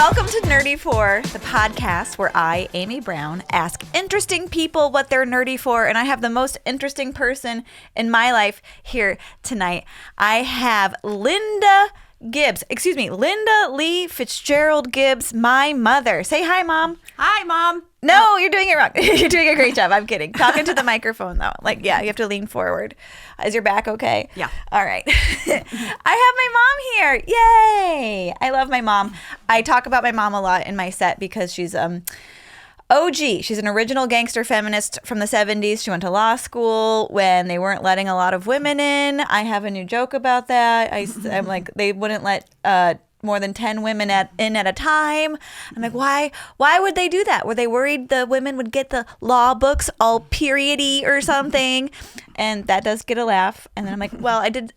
Welcome to Nerdy For, the podcast where I, Amy Brown, ask interesting people what they're nerdy for, and I have the most interesting person in my life here tonight. I have Linda Lee Fitzgerald Gibbs, my mother. Say hi, Mom. Hi, Mom. No, you're doing it wrong. You're doing a great job. I'm kidding. Talking to the microphone, though. You have to lean forward. Is your back okay? Yeah. All right. I have my mom here. Yay. I love my mom. I talk about my mom a lot in my set because she's OG. She's an original gangster feminist from the 70s. She went to law school when they weren't letting a lot of women in. I have a new joke about that. I'm like, they wouldn't let more than 10 women in at a time. I'm like, why would they do that? Were they worried the women would get the law books all periody or something? And that does get a laugh. And then I'm like, well, I did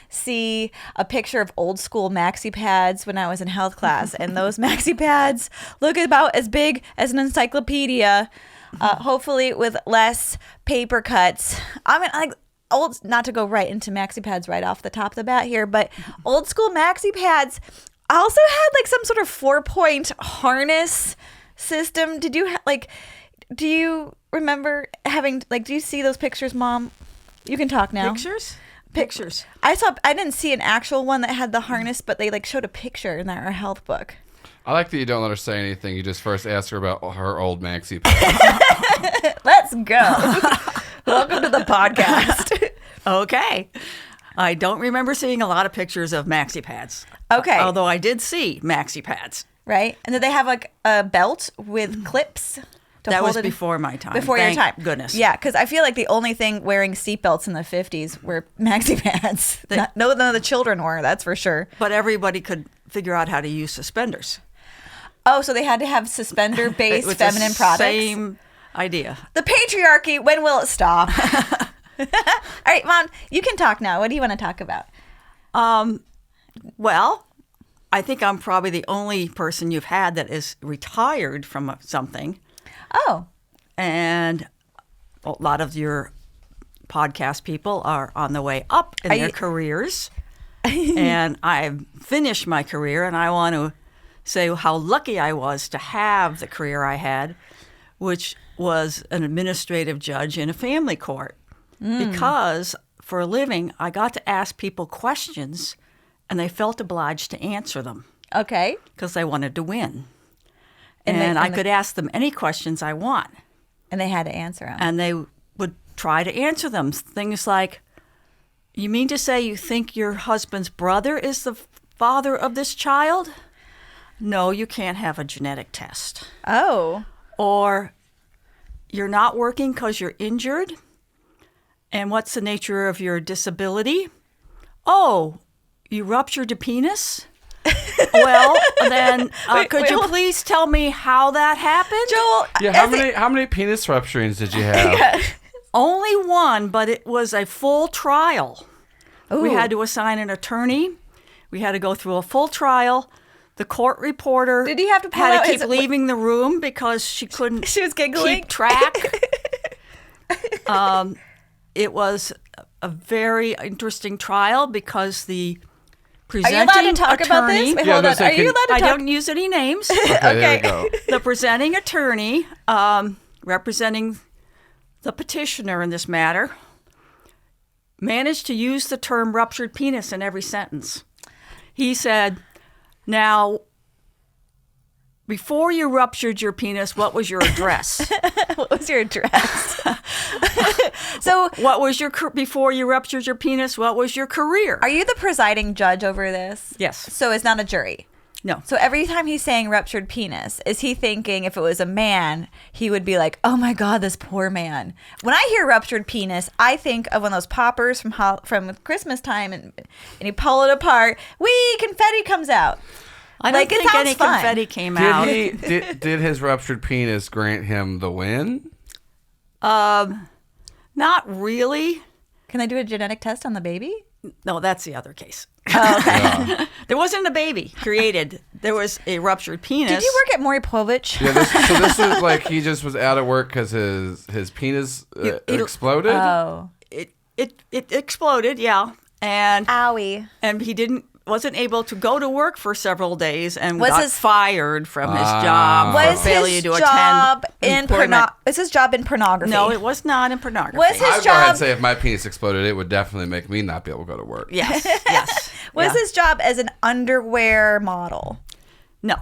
see a picture of old school maxi pads when I was in health class. And those maxi pads look about as big as an encyclopedia, hopefully with less paper cuts. I mean, not to go right into maxi pads right off the top of the bat here, but old school maxi pads also had some sort of 4-point harness system. Did you do you remember having do you see those pictures, Mom? You can talk now. Pictures. I didn't see an actual one that had the harness, but they showed a picture in our health book. I like that you don't let her say anything. You just first ask her about her old maxi pads. Let's go. Welcome to the podcast. Okay. I don't remember seeing a lot of pictures of maxi pads. Okay. Although I did see maxi pads. Right? And did they have a belt with clips? That was before my time. Before your time. Goodness. Yeah, because I feel like the only thing wearing seatbelts in the 50s were maxi pads. None of the children were, that's for sure. But everybody could figure out how to use suspenders. Oh, so they had to have suspender-based feminine products? Same idea. The patriarchy, when will it stop? All right, Mom, you can talk now. What do you want to talk about? Well, I think I'm probably the only person you've had that is retired from something. Oh. And a lot of your podcast people are on the way up in their careers. And I've finished my career, and I want to say how lucky I was to have the career I had, which was an administrative judge in a family court. Because for a living, I got to ask people questions, and they felt obliged to answer them. Okay. Because they wanted to win. And I could ask them any questions I want. And they had to answer them. And they would try to answer them. Things like, you mean to say you think your husband's brother is the father of this child? No, you can't have a genetic test. Oh. Or, you're not working because you're injured? And what's the nature of your disability? Oh, you ruptured a penis? Well, then, could you please tell me how that happened? Joel, Yeah, how many penis rupturings did you have? Yeah. Only one, but it was a full trial. Ooh. We had to assign an attorney. We had to go through a full trial. The court reporter Did he have to pull had out to keep leaving the room because she couldn't She was giggling? keep track. It was a very interesting trial because the presenting Are you allowed to talk attorney, about this? Wait, Yeah, hold no, on. so Are you allowed to I talk? don't use any names. Okay, there we go. The presenting attorney, representing the petitioner in this matter, managed to use the term ruptured penis in every sentence. He said, now, before you ruptured your penis, what was your address? What was your address? So, What was your before you ruptured your penis? What was your career? are you the presiding judge over this? Yes. So it's not a jury. No. So every time he's saying ruptured penis, is he thinking if it was a man, he would be like, oh my God, this poor man. When I hear ruptured penis, I think of one of those poppers from Christmas time and you pull it apart. Wee, confetti comes out. I don't Like, it think sounds any fun. confetti came out. Did his ruptured penis grant him the win? Not really. Can they do a genetic test on the baby? No, that's the other case. Oh, okay. There wasn't a baby created. There was a ruptured penis. Did you work at Maury Povich? Yeah, this is like he just was out of work because his penis exploded. Oh. It exploded, yeah. And Owie. he didn't wasn't able to go to work for several days and Was got his- fired from his job for Was failure his to job attend in employment. was his job in pornography? No, it was not in pornography. Was his I'd go ahead job and say if my penis exploded, it would definitely make me not be able to go to work. Yes, yes. was Yeah. his job as an underwear model? No.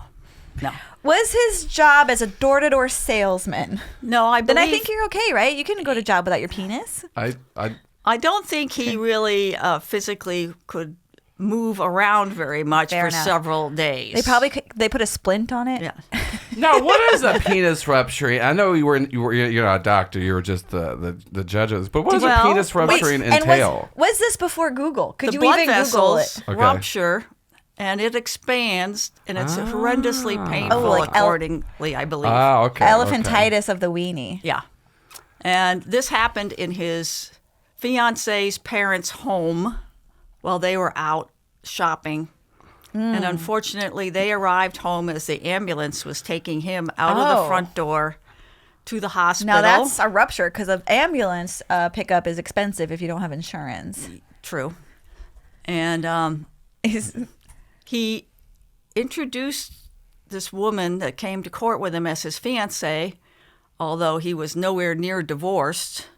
Was his job as a door-to-door salesman? No, I believe... Then I think you're okay, right? You can go to job without your penis. I don't think he really physically could move around very much Fair for enough. several days. They put a splint on it. Yeah. Now, what is a penis rupturing? I know you're not a doctor. You were just the judge of this. But what does a Well, penis rupturing And entail? was this before Google? Could The you blood even Google it? vessels Okay. rupture, and it expands, and it's horrendously painful, Oh, like accordingly, I believe. Oh, okay. Elephantitis of the weenie. Yeah. And this happened in his fiance's parents' home while they were out shopping. And unfortunately, they arrived home as the ambulance was taking him out of Oh. the front door to the hospital. Now that's a rupture because of ambulance pickup is expensive if you don't have insurance. True. And he introduced this woman that came to court with him as his fiancée, although he was nowhere near divorced.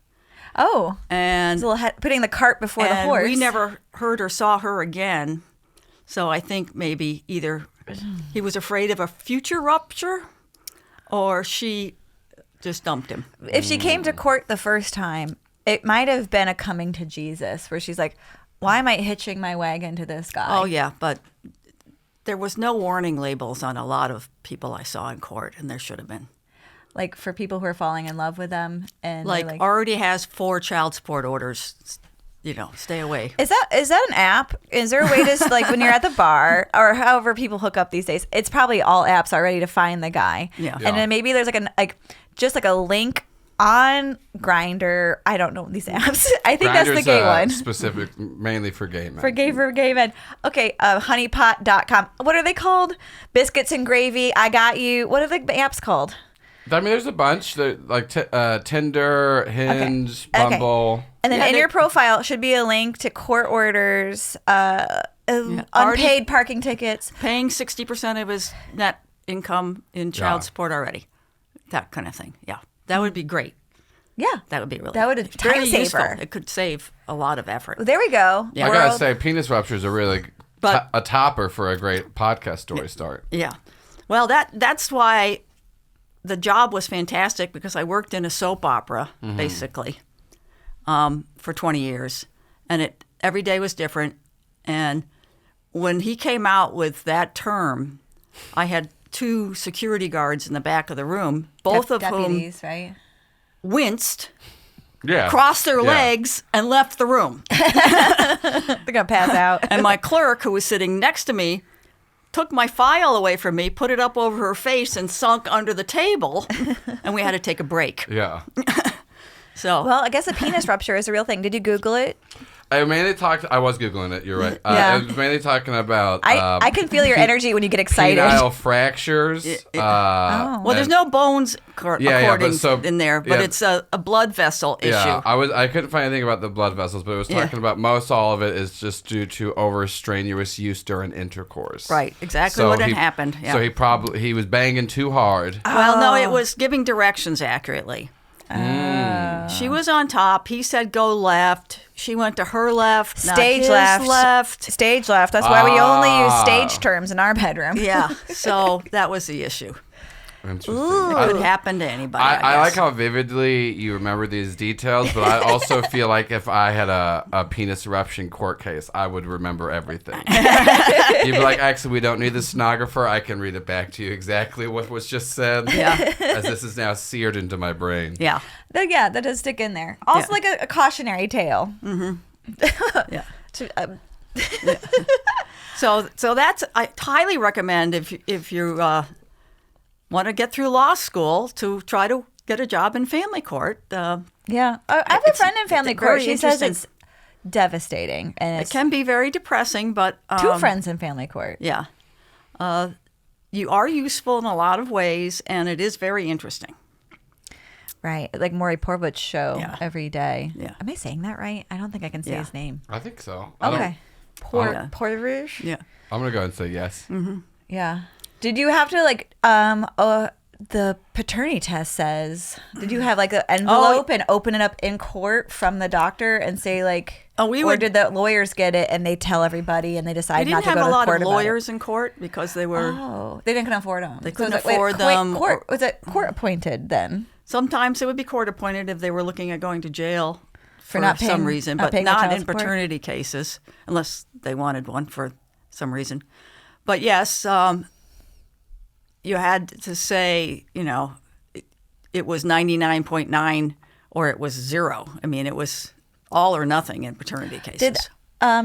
Oh, And it's a little putting the cart before the horse. we never heard or saw her again. So I think maybe either he was afraid of a future rupture or she just dumped him. If she came to court the first time, it might have been a coming to Jesus where she's like, why am I hitching my wagon to this guy? Oh, yeah, but there was no warning labels on a lot of people I saw in court, and there should have been. Like for people who are falling in love with them. And Like, they're already has 4 child support orders. Stay away. Is that an app? Is there a way to like when you're at the bar or however people hook up these days? It's probably all apps already to find the guy. Yeah. And then maybe there's just a link on Grindr. I don't know these apps. I think that's the Grindr's, gay one. Specific, mainly for gay men. For gay men. Okay, honeypot.com. What are they called? Biscuits and gravy. I got you. What are the apps called? I mean, there's a bunch. Like Tinder, Hinge, Okay. Bumble. And then Yeah, in they- your profile should be a link to court orders, unpaid Already- parking tickets. Paying 60% of his net income in child Yeah. support already. That kind of thing. Yeah. That would be great. Yeah. That would be really That would it's time very useful. saver. It could save a lot of effort. There we go. Yeah. I gotta World. say, penis ruptures are really But- a topper for a great podcast story start. Yeah. Well, that's why the job was fantastic, because I worked in a soap opera, basically, for 20 years. And every day was different. And when he came out with that term, I had 2 security guards in the back of the room, both of whom deputies, right? winced, Yeah. crossed their Yeah. legs, and left the room. They're gonna pass out. And my clerk, who was sitting next to me, took my file away from me, put it up over her face, and sunk under the table, and we had to take a break. Yeah. So, Well, I guess a penis rupture is a real thing. Did you Google it? I was Googling it. You're right. Yeah. I was mainly talking about I can feel your energy when you get excited. penile fractures. Oh. well, there's no bones according so- in there, but yeah. it's a blood vessel issue. Yeah, I couldn't find anything about the blood vessels, but it was talking about most all of it is just due to over strenuous use during intercourse. Right, exactly what had happened. Yeah. So he was banging too hard. Well, no, it was giving directions accurately. She was on top. He said go left. She went to her left. not Stage his left. Stage left. That's why we only use stage terms in our bedroom. Yeah, so that was the issue. Interesting. It could happen to anybody. I I like guess. how vividly you remember these details, but I also feel like if I had a penis eruption court case, I would remember everything. You'd be like, actually, we don't need the stenographer. I can read it back to you exactly what was just said. Yeah. As this is now seared into my brain. Yeah. Yeah, that does stick in there. Also, Yeah. like a cautionary tale. Yeah. To, So that's, I highly recommend if you want to get through law school to try to get a job in family court. yeah. I have a friend in family it's court. very She says interesting. it's devastating. And It it's can be very depressing, but 2 friends in family court. Yeah. You are useful in a lot of ways, and it is very interesting. Right. Like Maury Porwood's show Yeah. every day. Yeah. Am I saying that right? I don't think I can say Yeah. his name. I think so. Okay. Portage? Yeah. I'm going to go ahead and say yes. Yeah. Did you have to the paternity test says, did you have like an envelope and open it up in court from the doctor and say like, or did the lawyers get it and they tell everybody and they decide not to go to court? They didn't have a lot of about lawyers in court because they were. They didn't afford them. They couldn't afford them. Was it court appointed then? Sometimes it would be court appointed if they were looking at going to jail for not paying, some reason, not but not in support? paternity cases unless they wanted one for some reason. But yes, you had to say, it was 99.9 or it was 0. I mean, it was all or nothing in paternity cases. Did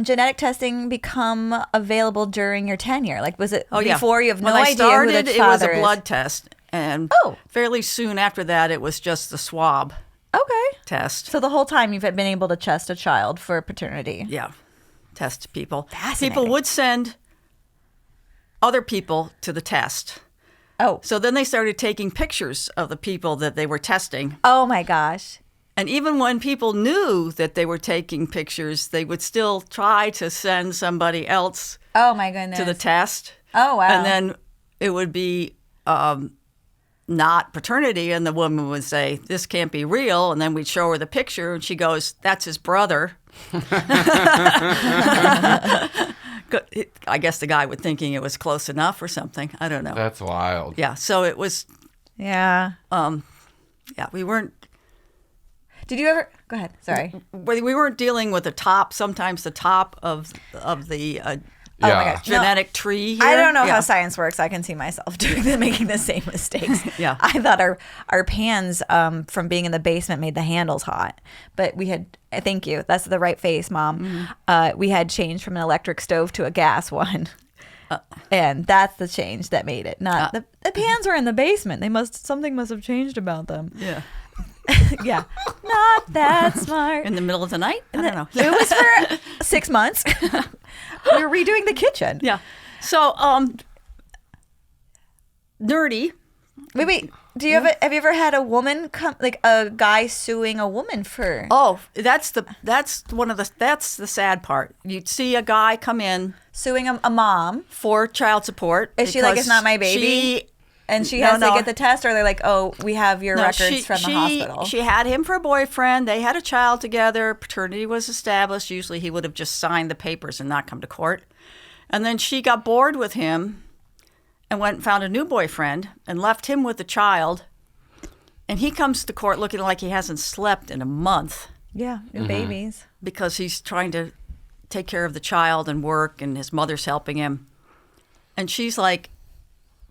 genetic testing become available during your tenure? Like, was it before you have no idea started, who the father is? It was a blood test, and fairly soon after that, it was just the swab test. So the whole time you've been able to test a child for paternity. Yeah, test people. Fascinating. People would send other people to the test. Oh. So then they started taking pictures of the people that they were testing. Oh, my gosh. And even when people knew that they were taking pictures, they would still try to send somebody else oh my goodness. to the test. Oh, wow. And then it would be not paternity, and the woman would say, this can't be real. And then we'd show her the picture, and she goes, that's his brother. I guess the guy was thinking it was close enough or something. I don't know. That's wild. Yeah, so it was. Yeah. We weren't. Did you ever? Go ahead. Sorry. We weren't dealing with the top. Sometimes the top of the Oh my gosh. genetic tree here. I don't know how science works. I can see myself making the same mistakes. Yeah. I thought our pans from being in the basement made the handles hot. But we had, thank you, that's the right face, Mom. Mm-hmm. We had changed from an electric stove to a gas one. And that's the change that made it. Not the pans were in the basement. Something must have changed about them. Yeah. Yeah. Not that smart. In the middle of the night? I don't know. It was for 6 months. We were redoing the kitchen. Yeah. So, nerdy. Wait. Do you have you ever had a woman come, like a guy suing a woman for? Oh, that's the sad part. You'd see a guy come in Suing a mom. for child support. Is she like, it's not my baby? And she has to get the test, or they're like, oh, we have your records from the hospital. She had him for a boyfriend. They had a child together. Paternity was established. Usually he would have just signed the papers and not come to court. And then she got bored with him and went and found a new boyfriend and left him with the child. And he comes to court looking like he hasn't slept in a month. Yeah, new babies. Because he's trying to take care of the child and work, and his mother's helping him. And she's like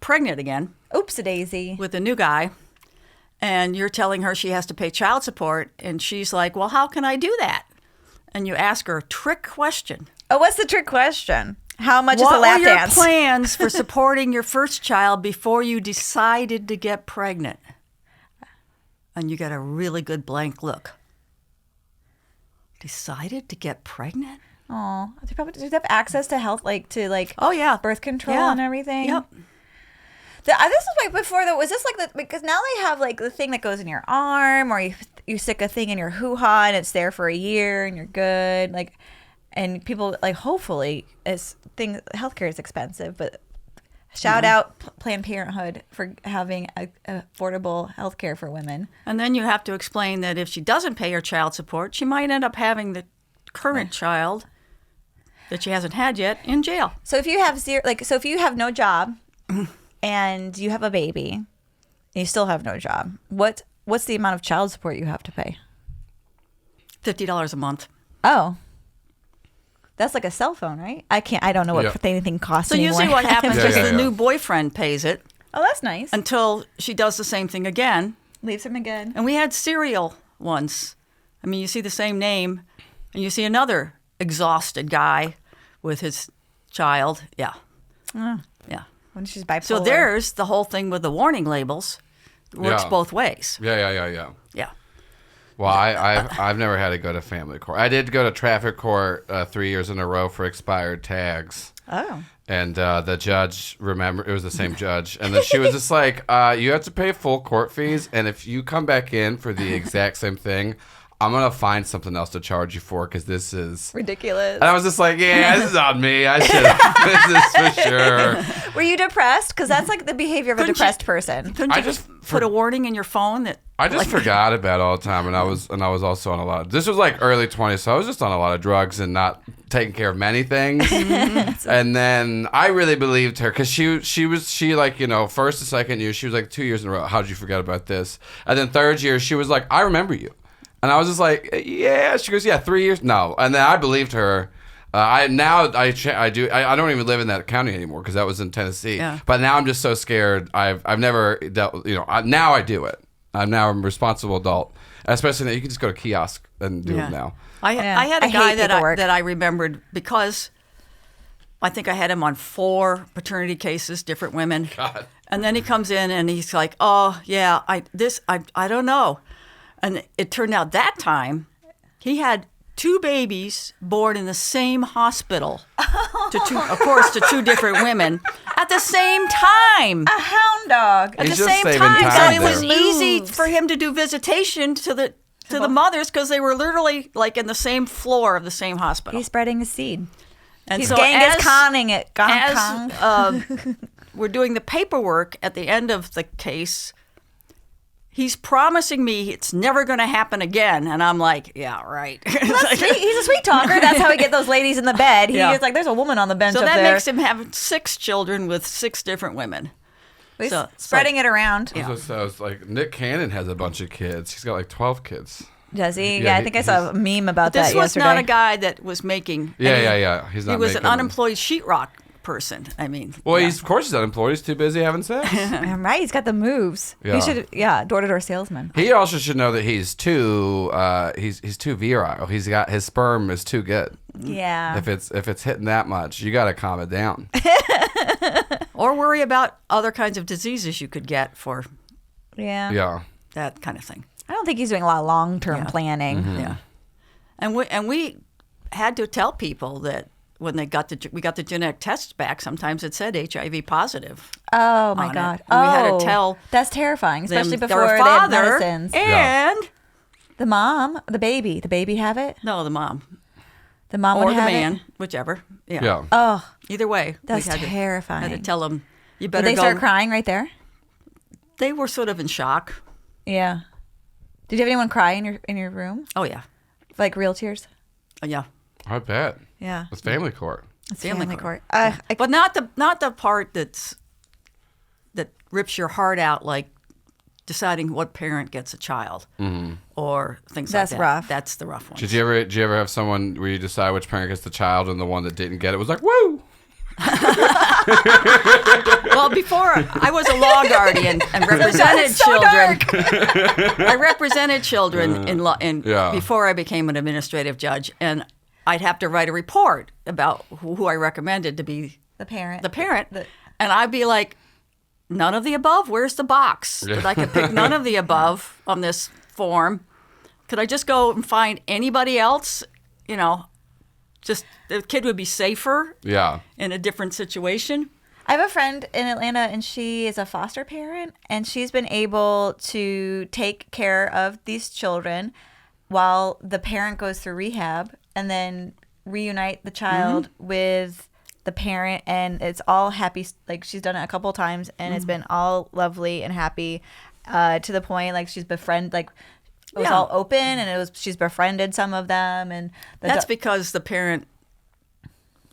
pregnant again. Oops-a-daisy. With a new guy. And you're telling her she has to pay child support. And she's like, well, how can I do that? And you ask her a trick question. Oh, what's the trick question? How much is a lap dance? What were your plans for supporting your first child before you decided to get pregnant? And you get a really good blank look. Decided to get pregnant? Oh, do they have access to health, oh yeah, birth control and everything? Yep. This is like before though. Was this like because now they have like the thing that goes in your arm, or you stick a thing in your hoo-ha and it's there for a year and you're good. Like, and people like hopefully healthcare is expensive, but shout out Planned Parenthood for having affordable healthcare for women. And then you have to explain that if she doesn't pay her child support, she might end up having the current child that she hasn't had yet in jail. So if you have if you have no job and you have a baby and you still have no job, what's the amount of child support you have to pay? $50 a month. Oh. That's like a cell phone, right? I don't know what anything costs anymore. So usually what happens is the new boyfriend pays it. Oh, that's nice. Until she does the same thing again. Leaves him again. And we had serial ones. I mean, you see the same name and you see another exhausted guy with his child. Yeah. Yeah. When she's bipolar. So there's the whole thing with the warning labels. It works both ways. Yeah. Yeah. Well, I've never had to go to family court. I did go to traffic court 3 years in a row for expired tags. Oh. And the judge, it was the same judge. And then she was just like, you have to pay full court fees. And if you come back in for the exact same thing, I'm going to find something else to charge you for because this is ridiculous. And I was just like, yeah, this is on me. I should. This is for sure. Were you depressed? Because that's like the behavior of a depressed person. Couldn't you just put a warning in your phone that I just forgot about it all the time, and I was also on a lot. This was like early 20s, so I was just on a lot of drugs and not taking care of many things. And then I really believed her because she like, you know, first and second year she was like 2 years in a row. How did you forget about this? And then third year she was like, I remember you. And I was just like, yeah. She goes, yeah, 3 years. No. And then I believed her. I don't even live in that county anymore because that was in Tennessee. Yeah. But now I'm just so scared. I've never dealt. You know, now I do it. I'm now a responsible adult. Especially now you can just go to kiosk and do it now. I had a guy paperwork. that I remembered because I think I had him on 4 paternity cases, different women. God. And then he comes in and he's like, "Oh yeah, I don't know." And it turned out that time he had 2 babies born in the same hospital, to 2 different women at the same time. A hound dog. At He's the just same saving time, so time it was there. easy for him to do visitation to the mothers because they were literally like in the same floor of the same hospital. He's spreading his seed. And He's so Genghis Khanning it. as we're doing the paperwork at the end of the case, he's promising me it's never going to happen again, and I'm like, yeah, right. He's a sweet talker. That's how we get those ladies in the bed. He Yeah. is like, there's a woman on the bench So up that there. makes him have 6 children with 6 different women. He's So- spreading it around. So I was like, Nick Cannon has a bunch of kids. He's got like 12 kids. Does he? Yeah, Yeah, I think I saw a meme about This that was yesterday. not a guy that was making. Yeah. He's not. He was an making- unemployed sheetrock person. I mean, Well, yeah. of course he's unemployed. He's too busy having sex. I'm right. He's got the moves. Yeah. He should. Yeah, door-to-door salesman. He also should know that he's too virile. He's got his sperm is too good. Yeah. If it's hitting that much, you got to calm it down. or worry about other kinds of diseases you could get for Yeah. Yeah. that kind of thing. I don't think he's doing a lot of long-term planning. Mm-hmm. Yeah, and we had to tell people that when we got the genetic tests back, sometimes it said HIV positive. Oh my on God. it. And we had to Oh, tell that's terrifying, especially them before their they have father medicines. and The mom, the baby have it. no, the mom The mom or would the have man, it. whichever. Yeah. Yeah. Oh, Either way, that's we had terrifying. to tell them you Did better they go. start crying right there? They were sort of in shock. Yeah. Did you have anyone cry in your room? Oh yeah, Like real tears? yeah. I bet. Yeah. It's family court. It's Family family court. court. But not the part that rips your heart out, like deciding what parent gets a child or things That's like that. rough. That's the rough one. Did you ever have someone where you decide which parent gets the child and the one that didn't get it was like, woo? Well, before I was a law guardian and represented so children. I represented children in law Yeah. before I became an administrative judge, and I'd have to write a report about who I recommended to be the parent. the parent, and I'd be like, none of the above. Where's the box that I could pick none of the above on this form? Could I just go and find anybody else? You know, just the kid would be safer Yeah. in a different situation. I have a friend in Atlanta, and she is a foster parent, and she's been able to take care of these children while the parent goes through rehab, and then reunite the child with the parent, and it's all happy. Like, she's done it a couple times, and it's been all lovely and happy, to the point like she's befriended. Like, it was all open, and she's befriended some of them, and That's because the parent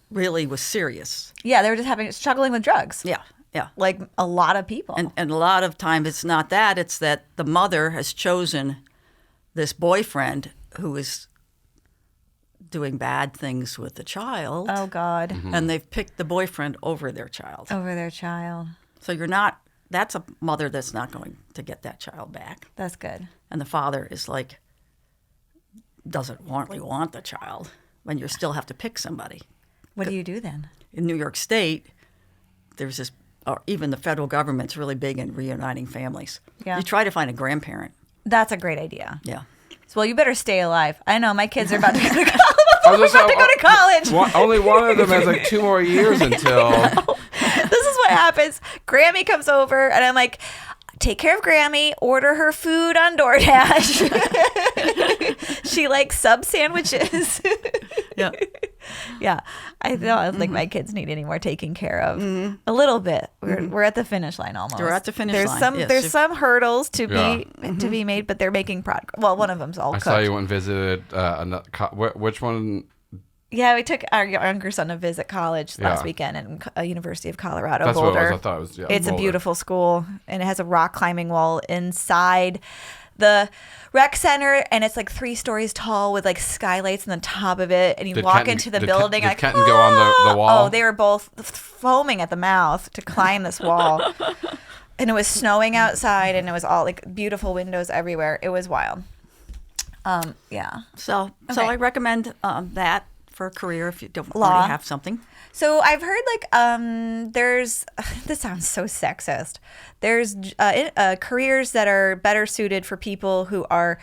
really was serious. yeah, they were just struggling with drugs. Yeah, yeah. Like a lot of people. And a lot of times it's not that, it's that the mother has chosen this boyfriend who is doing bad things with the child. Oh God. And they've picked the boyfriend over their child. Over their child. So that's a mother that's not going to get that child back. That's good. And the father is like, doesn't really want the child when you still have to pick somebody. What do you do then? In New York State, there's this, or even the federal government's really big in reuniting families. Yeah. You try to find a grandparent. That's a great idea. Yeah. So, well, you better stay alive. I know my kids are about to go to college. I was We're about to go to college. Only one of them has like 2 more years until. This is what happens. Grammy comes over, and I'm like, take care of Grammy, order her food on DoorDash. She likes sub sandwiches. Yeah. Yeah. I don't think my kids need any more taking care of. A little bit. We're at the finish line almost. We're at the finish line. Some, Yes. there's some hurdles to be made, but they're making progress. Well, one of them's all I cooked. saw you went and visited which one? Yeah, we took our younger son to visit college last Yeah. weekend at University of Colorado, That's Boulder. what it was. I thought it was. Yeah, It's a Boulder. beautiful school, and it has a rock climbing wall inside the rec center, and it's like 3 stories tall with like skylights on the top of it. And you Did walk Kenton- into the did building, Ken- like, did Kenton go on the wall? Oh, they were both foaming at the mouth to climb this wall. And it was snowing outside, and it was all like beautiful windows everywhere. It was wild. Yeah. So Okay. I recommend that for a career if you don't Law. already have something. So I've heard like there's this sounds so sexist. There's careers that are better suited for people who are,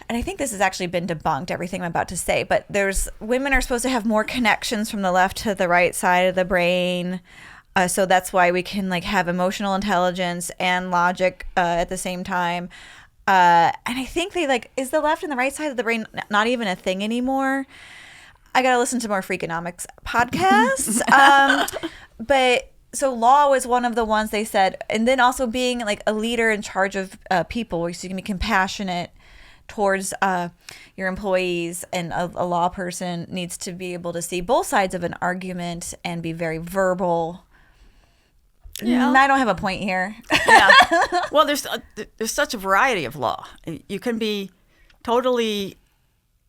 and I think this has actually been debunked, everything I'm about to say, but women are supposed to have more connections from the left to the right side of the brain. So that's why we can like have emotional intelligence and logic at the same time. And I think is the left and the right side of the brain not even a thing anymore? I got to listen to more Freakonomics podcasts. But so law was one of the ones they said. And then also being like a leader in charge of people, where you can be compassionate towards your employees, and a law person needs to be able to see both sides of an argument and be very verbal. Yeah. I don't have a point here. Yeah. Well, there's such a variety of law. You can be totally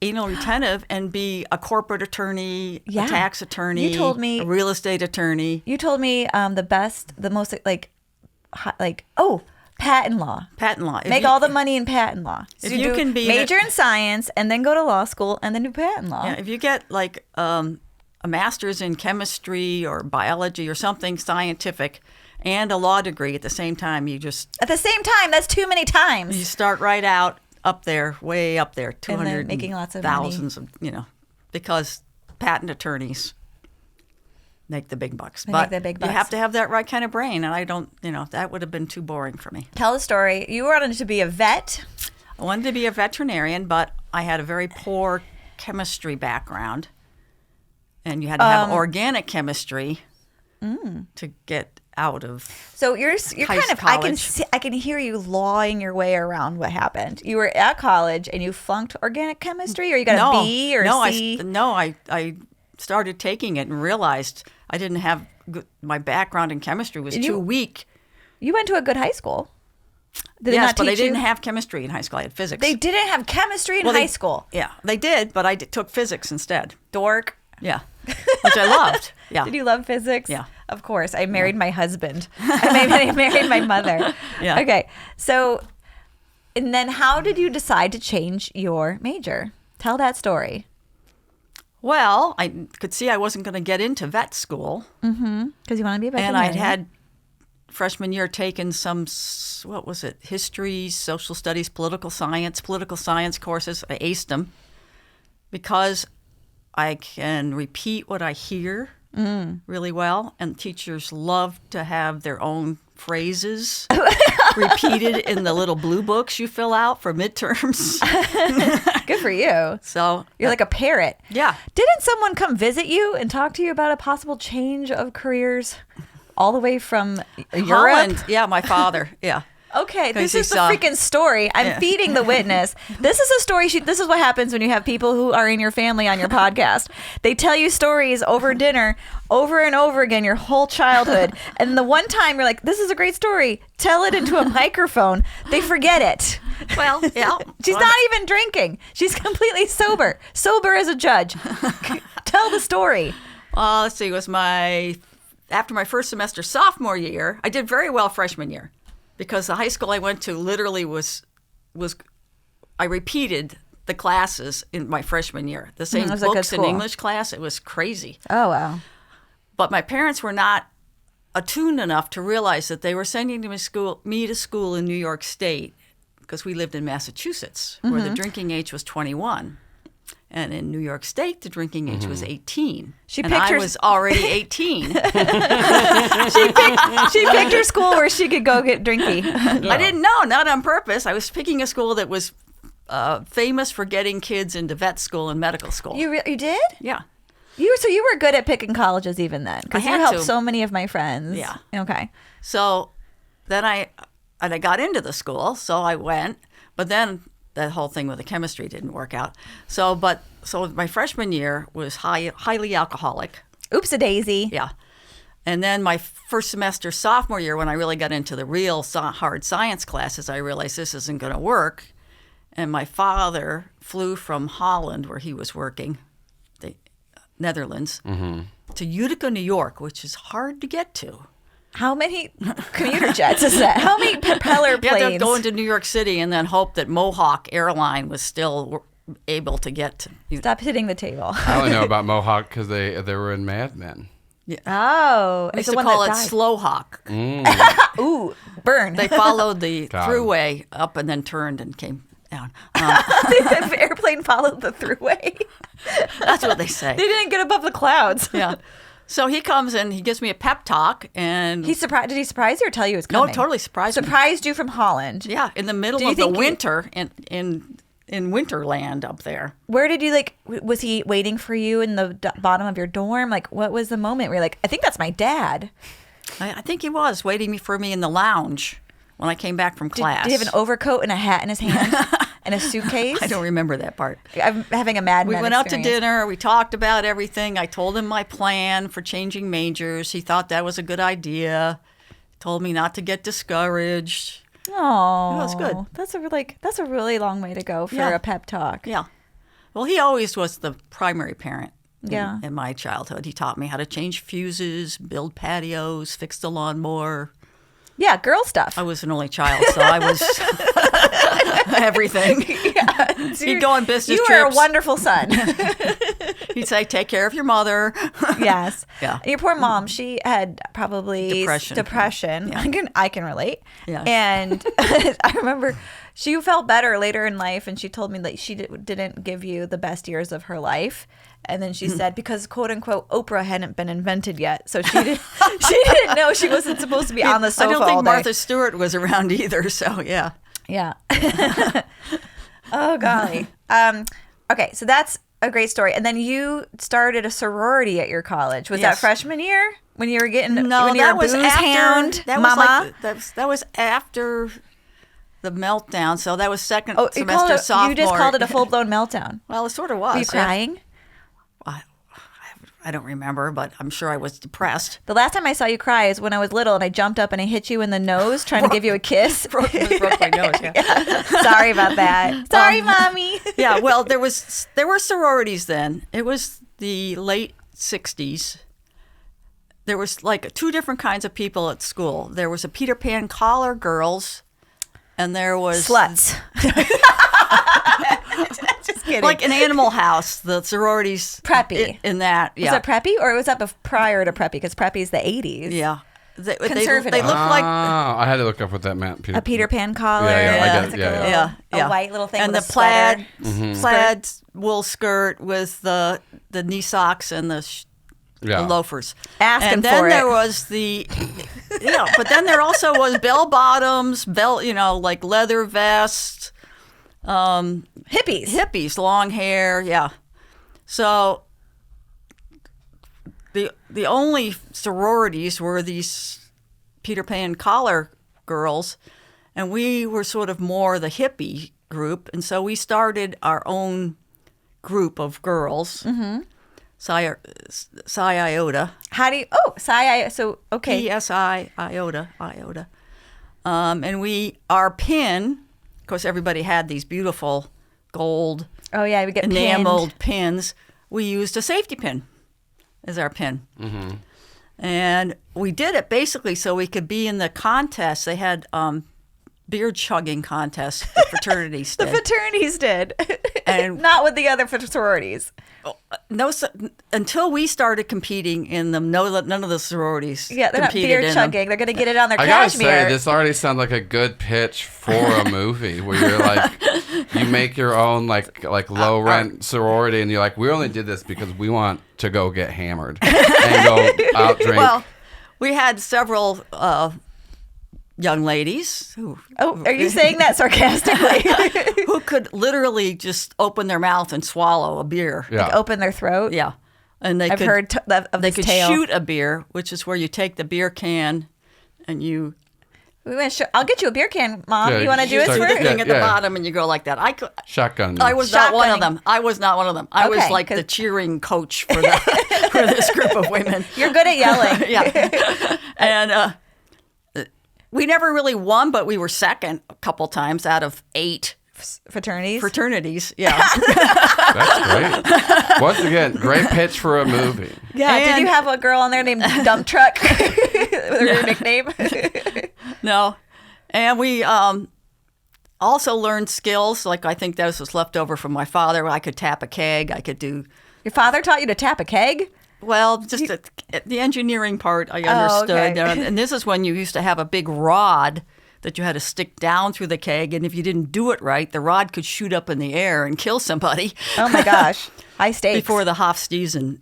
anal retentive and be a corporate attorney, Yeah. a tax attorney, You told me- a real estate attorney, You told me the most patent law. patent law. If Make you- all the money in patent law. So If you do can be major in science and then go to law school and then do patent law. Yeah, if you get like a master's in chemistry or biology or something scientific and a law degree at the same time, At the same time, that's too many times. you start right out up there, way up there, 200 making lots of money. thousands of, because patent attorneys make the big bucks. They But make the big you bucks. have to have that right kind of brain, and I don't, that would have been too boring for me. Tell the story. You wanted to be a vet. I wanted to be a veterinarian, but I had a very poor chemistry background, and you had to have organic chemistry to get out of. So you're kind of college. I can hear you lawing your way around what happened. You were at college and you flunked organic chemistry, or you got a B or a C? I started taking it and realized I didn't have my background in chemistry was too weak. You went to a good high school. Did they Yes, not but I teach you? didn't have chemistry in high school. I had physics. They didn't have chemistry in Well, high school. Yeah, they did, but I took physics instead. Dork. Yeah, which I loved. Yeah. Did you love physics? Yeah. Of course. I married my husband. I married my mother. Yeah. Okay. So, and then how did you decide to change your major? Tell that story. Well, I could see I wasn't going to get into vet school, Because you want to be a and veterinarian. I'd had freshman year taken some, what was it, history, social studies, political science courses. I aced them because I can repeat what I hear really well, and teachers love to have their own phrases repeated in the little blue books you fill out for midterms. Good for you. So You're like a parrot. yeah. Didn't someone come visit you and talk to you about a possible change of careers all the way from Europe? Holland. Yeah, my father. Yeah. Okay, this 'Cause he is the saw- freaking story. I'm feeding the witness. This is a story. This is what happens when you have people who are in your family on your podcast. They tell you stories over dinner, over and over again, your whole childhood. And the one time you're like, "This is a great story," tell it into a microphone. They forget it. Well, yeah. She's not even drinking. She's completely sober as a judge. Tell the story. Let's see. It was after my first semester sophomore year. I did very well freshman year because the high school I went to literally was I repeated the classes in my freshman year. The same it was a good books in school. English class. It was crazy. Oh, wow. But my parents were not attuned enough to realize that they were sending me to school in New York State because we lived in Massachusetts, where the drinking age was 21. And in New York State, the drinking age was 18. She and picked I her- was already 18. She picked her school where she could go get drinky. I didn't know, not on purpose. I was picking a school that was famous for getting kids into vet school and medical school. You did? Yeah. So you were good at picking colleges even then, because I you had helped to. so many of my friends. Yeah. Okay. So then I got into the school, so I went, but then that whole thing with the chemistry didn't work out. So my freshman year was highly alcoholic. Oops a daisy. Yeah. And then my first semester sophomore year, when I really got into the real hard science classes, I realized this isn't going to work. And my father flew from Holland, where he was working, the Netherlands, to Utica, New York, which is hard to get to. How many commuter jets is that? How many propeller You had to planes? go into New York City and then hope that Mohawk Airline was still able to get to. Stop hitting the table. I only know about Mohawk because they were in Mad Men. Oh, I it's used the to one call that it died. Slowhawk. Ooh, burn. They followed the Got it. throughway up and then turned and came down. The airplane followed the throughway. That's what they say. They didn't get above the clouds. Yeah. So he comes in, he gives me a pep talk, and Did he surprise you or tell you it was no, coming? totally surprised me. Surprised you from Holland. Yeah, in the middle Do you of the think you- winter in Winterland up there. Where did you was he waiting for you in the bottom of your dorm? Like, what was the moment where you're like, I think that's my dad? I think he was waiting for me in the lounge when I came back from class. Did he have an overcoat and a hat in his hand and a suitcase? I don't remember that part. I'm having a Mad We Men went out to experience. dinner. We talked about everything. I told him my plan for changing majors. He thought that was a good idea. Told me not to get discouraged. Oh, was good. That's a really long way to go for Yeah. a pep talk. Yeah. Well, he always was the primary parent Yeah. in my childhood. He taught me how to change fuses, build patios, fix the lawnmower. Yeah, girl stuff. I was an only child, so I was everything. Yeah. He'd go on business You trips. are a wonderful son. He'd say, take care of your mother. Yes. Yeah. Your poor mom, she had probably Depression. Yeah. I can relate. Yeah. And I remember she felt better later in life, and she told me that she didn't give you the best years of her life. And then she said, because quote unquote Oprah hadn't been invented yet, so she didn't know she wasn't supposed to be on the sofa I don't all think day. Martha Stewart was around either, so yeah. Yeah. Oh golly. Okay, so that's a great story. And then you started a sorority at your college. Was that Yes. freshman year when you were getting No, when you were that a was booze after. hound, That mama? was that was after the meltdown. So that was second Oh, semester sophomore. you just called it a full blown meltdown. Well, it sort of was. Were you yeah. crying? I don't remember, but I'm sure I was depressed. The last time I saw you cry is when I was little and I jumped up and I hit you in the nose trying to give you a kiss. Broke my nose. Yeah. Sorry about that. Sorry, mommy. Yeah. Well, there were sororities then. It was the late '60s. There was like two different kinds of people at school. There was a Peter Pan collar girls, and there was Sluts. Just kidding. like an Animal House. The sororities Preppy. in that. Was Yeah. it preppy or was that prior to preppy? Because preppy's the 80s. Yeah. They Conservative. looked like I had to look up what that meant. A Peter Pan collar. Yeah, I get It's it. like Yeah, a, yeah. little- yeah, a white little thing and with the a sweater. plaid wool skirt with the knee socks and the loafers. Asking and then for it. there was the but then there also was bell bottoms, like leather vests, hippies, long hair, yeah. So the only sororities were these Peter Pan collar girls, and we were sort of more the hippie group, and so we started our own group of girls. Mm-hmm. Psi Iota. How do you? Oh, Psi. So okay. PSI Iota. And our pin, of course, everybody had these beautiful gold Oh yeah, we get enameled pinned. pins. We used a safety pin as our pin. Mm-hmm. And we did it basically so we could be in the contest. They had beer chugging contests the fraternities The did. fraternities did, And- not with the other sororities. Until we started competing in them, none of the sororities Yeah, they're not competed beer in them. chugging. They're gonna get it on their I gotta cashmere. say, this already sounds like a good pitch for a movie where you're like you make your own like low rent sorority, and you're like, we only did this because we want to go get hammered and go out drink. Well, we had several young ladies who. Oh, are you saying that sarcastically? Who could literally just open their mouth and swallow a beer. Yeah. Like open their throat? Yeah. And I've heard of they this could tale. shoot a beer, which is where you take the beer can and you I'll get you a beer can, Mom. Yeah, you want to do you it start- for the thing at the yeah. bottom and you go like that. Shotgun. I was not one of Shotgunning. them. I was not one of them. I was Okay, like 'cause- the cheering coach for for this group of women. You're good at yelling. Yeah. And we never really won, but we were second a couple times out of 8 Fraternities. Yeah. That's great. Once again, great pitch for a movie. Yeah. Did And- you have a girl on there named Dump Truck? With her nickname? No. And we also learned skills. Like I think that was left over from my father. I could tap a keg. I could do, Your father taught you to tap a keg? well, just the engineering part I understood. okay. And this is when you used to have a big rod that you had to stick down through the keg. And if you didn't do it right, the rod could shoot up in the air and kill somebody. Oh my gosh. High stakes. Before the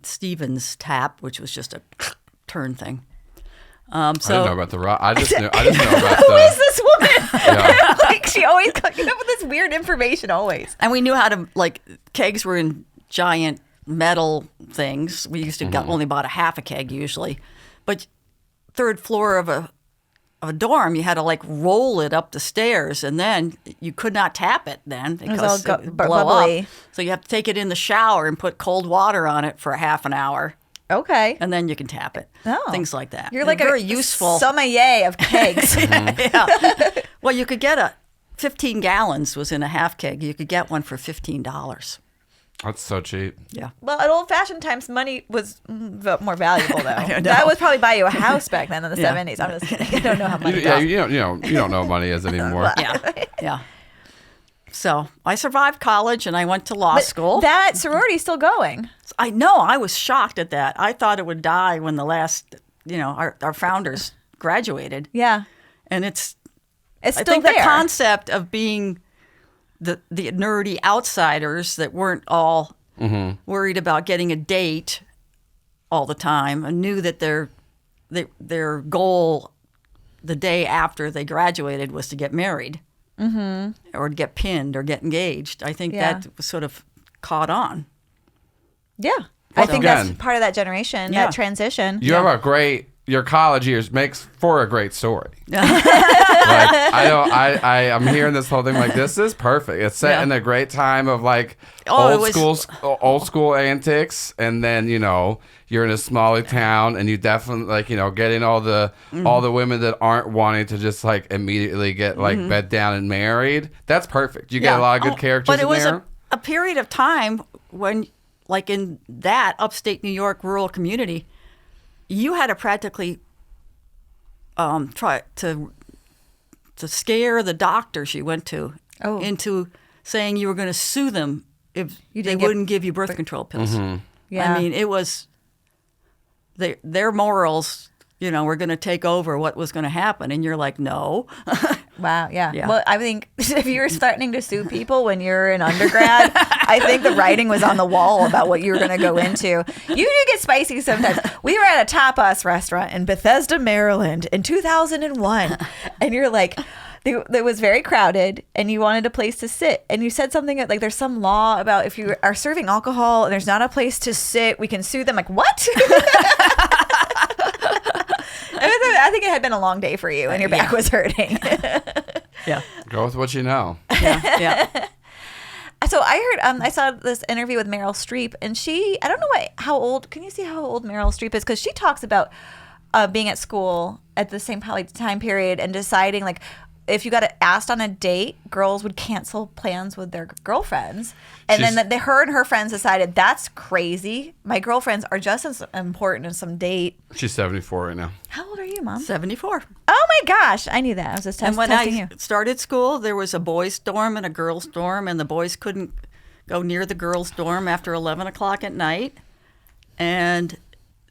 Stevens tap, which was just a turn thing. I So didn't know about the rock. I just know about Who is the. this woman? Yeah. Like she always comes up with this weird information always. And we knew how to, like, kegs were in giant metal things. We used to only bought a half a keg usually. But third floor of a dorm, you had to, like, roll it up the stairs, and then you could not tap it then was because all it would blow bubbly. up. So you have to take it in the shower and put cold water on it for a half an hour, Okay. and then you can tap it. Oh. Things like that. You're They're like very a useful. sommelier of kegs. Yeah. Well, you could get 15 gallons was in a half keg. You could get one for $15. That's so cheap. Yeah. Well, at old-fashioned times, money was more valuable, though. I know. That would probably buy you a house back then in the Yeah. 70s. I'm just kidding. I don't know how money Yeah, costs. you don't know what money is anymore. Yeah. Yeah. So I survived college and I went to law But school. that sorority's still going. I know. I was shocked at that. I thought it would die when the last, our founders graduated. Yeah. And It's I still think there. the concept of being the nerdy outsiders that weren't all worried about getting a date all the time and knew that their goal the day after they graduated was to get married or to get pinned or get engaged. I think Yeah. that was sort of caught on. Yeah. I think that's again, part of that generation, Yeah. that transition. You have your college years makes for a great story. I'm hearing this whole thing like this is perfect. It's set Yeah. in a great time of like Oh, old school antics, and then you're in a smaller town, and you definitely getting all the women that aren't wanting to just like immediately get like bed down and married. That's perfect. You get a lot of good characters But it in was there. a period of time when, like in that upstate New York rural community, you had to practically try to scare the doctors you went to into saying you were going to sue them if they wouldn't give you birth control pills. Yeah. I mean, it was their morals. Were going to take over what was going to happen, and you're like, no. Wow, yeah. Yeah. Well, I think if you were threatening to sue people when you're in undergrad, I think the writing was on the wall about what you were going to go into. You do get spicy sometimes. We were at a tapas restaurant in Bethesda, Maryland in 2001, and you're like, it was very crowded, and you wanted a place to sit, and you said something like, there's some law about if you are serving alcohol and there's not a place to sit, we can sue them. Like, what? I think it had been a long day for you, and your back was hurting. Yeah. Go with what you know. Yeah. So I heard, I saw this interview with Meryl Streep, and I don't know how old, can you see how old Meryl Streep is? Because she talks about being at school at the same time period and deciding, like, if you got asked on a date, girls would cancel plans with their girlfriends. And then her and her friends decided, that's crazy. My girlfriends are just as important as some date. She's 74 right now. How old are you, Mom? 74. Oh, my gosh. I knew that. I was just And when testing I you. started school, there was a boys' dorm and a girls' dorm, and the boys couldn't go near the girls' dorm after 11 o'clock at night. And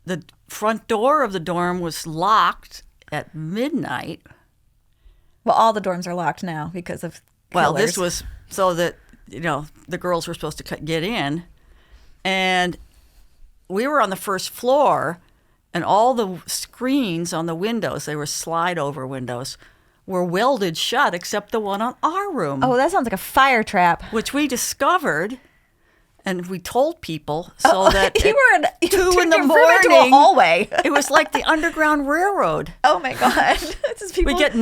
the front door of the dorm was locked at midnight. Well, all the dorms are locked now because of Well, killers. this was so that the girls were supposed to get in. And we were on the first floor, and all the screens on the windows, they were slide-over windows, were welded shut except the one on our room. Oh, that sounds like a fire trap. Which we discovered, and we told people so that you were at 2 in turned the your room into a morning, hallway. it was like the Underground Railroad. Oh my God. Just people... We get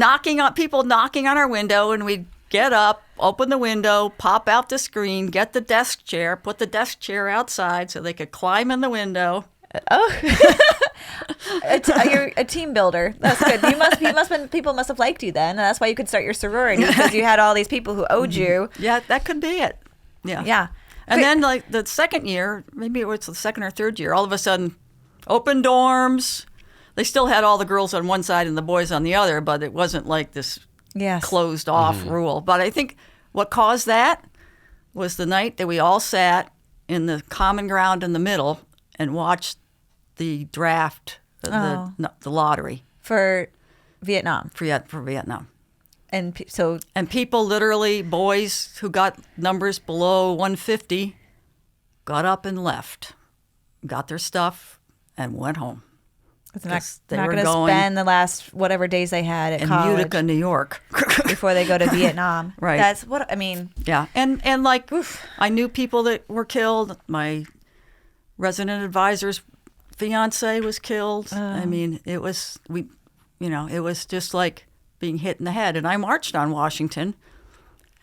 people knocking on our window, and we'd get up, open the window, pop out the screen, get the desk chair, put the desk chair outside so they could climb in the window. Oh, you're a team builder. That's good. People must have liked you then, and that's why you could start your sorority, because you had all these people who owed you. Yeah, that could be it. Yeah. Yeah. And then like the second year, maybe it was the second or third year, all of a sudden, open dorms. They still had all the girls on one side and the boys on the other, but it wasn't like this closed off rule. But I think what caused that was the night that we all sat in the common ground in the middle and watched the draft, the lottery for Vietnam. For Vietnam. And people literally, boys who got numbers below 150, got up and left, got their stuff, and went home. They're not going to spend the last whatever days they had at college. In Utica, New York. Before they go to Vietnam. Right. That's what I mean. Yeah. And like, I knew people that were killed. My resident advisor's fiance was killed. I mean, it was just like being hit in the head. And I marched on Washington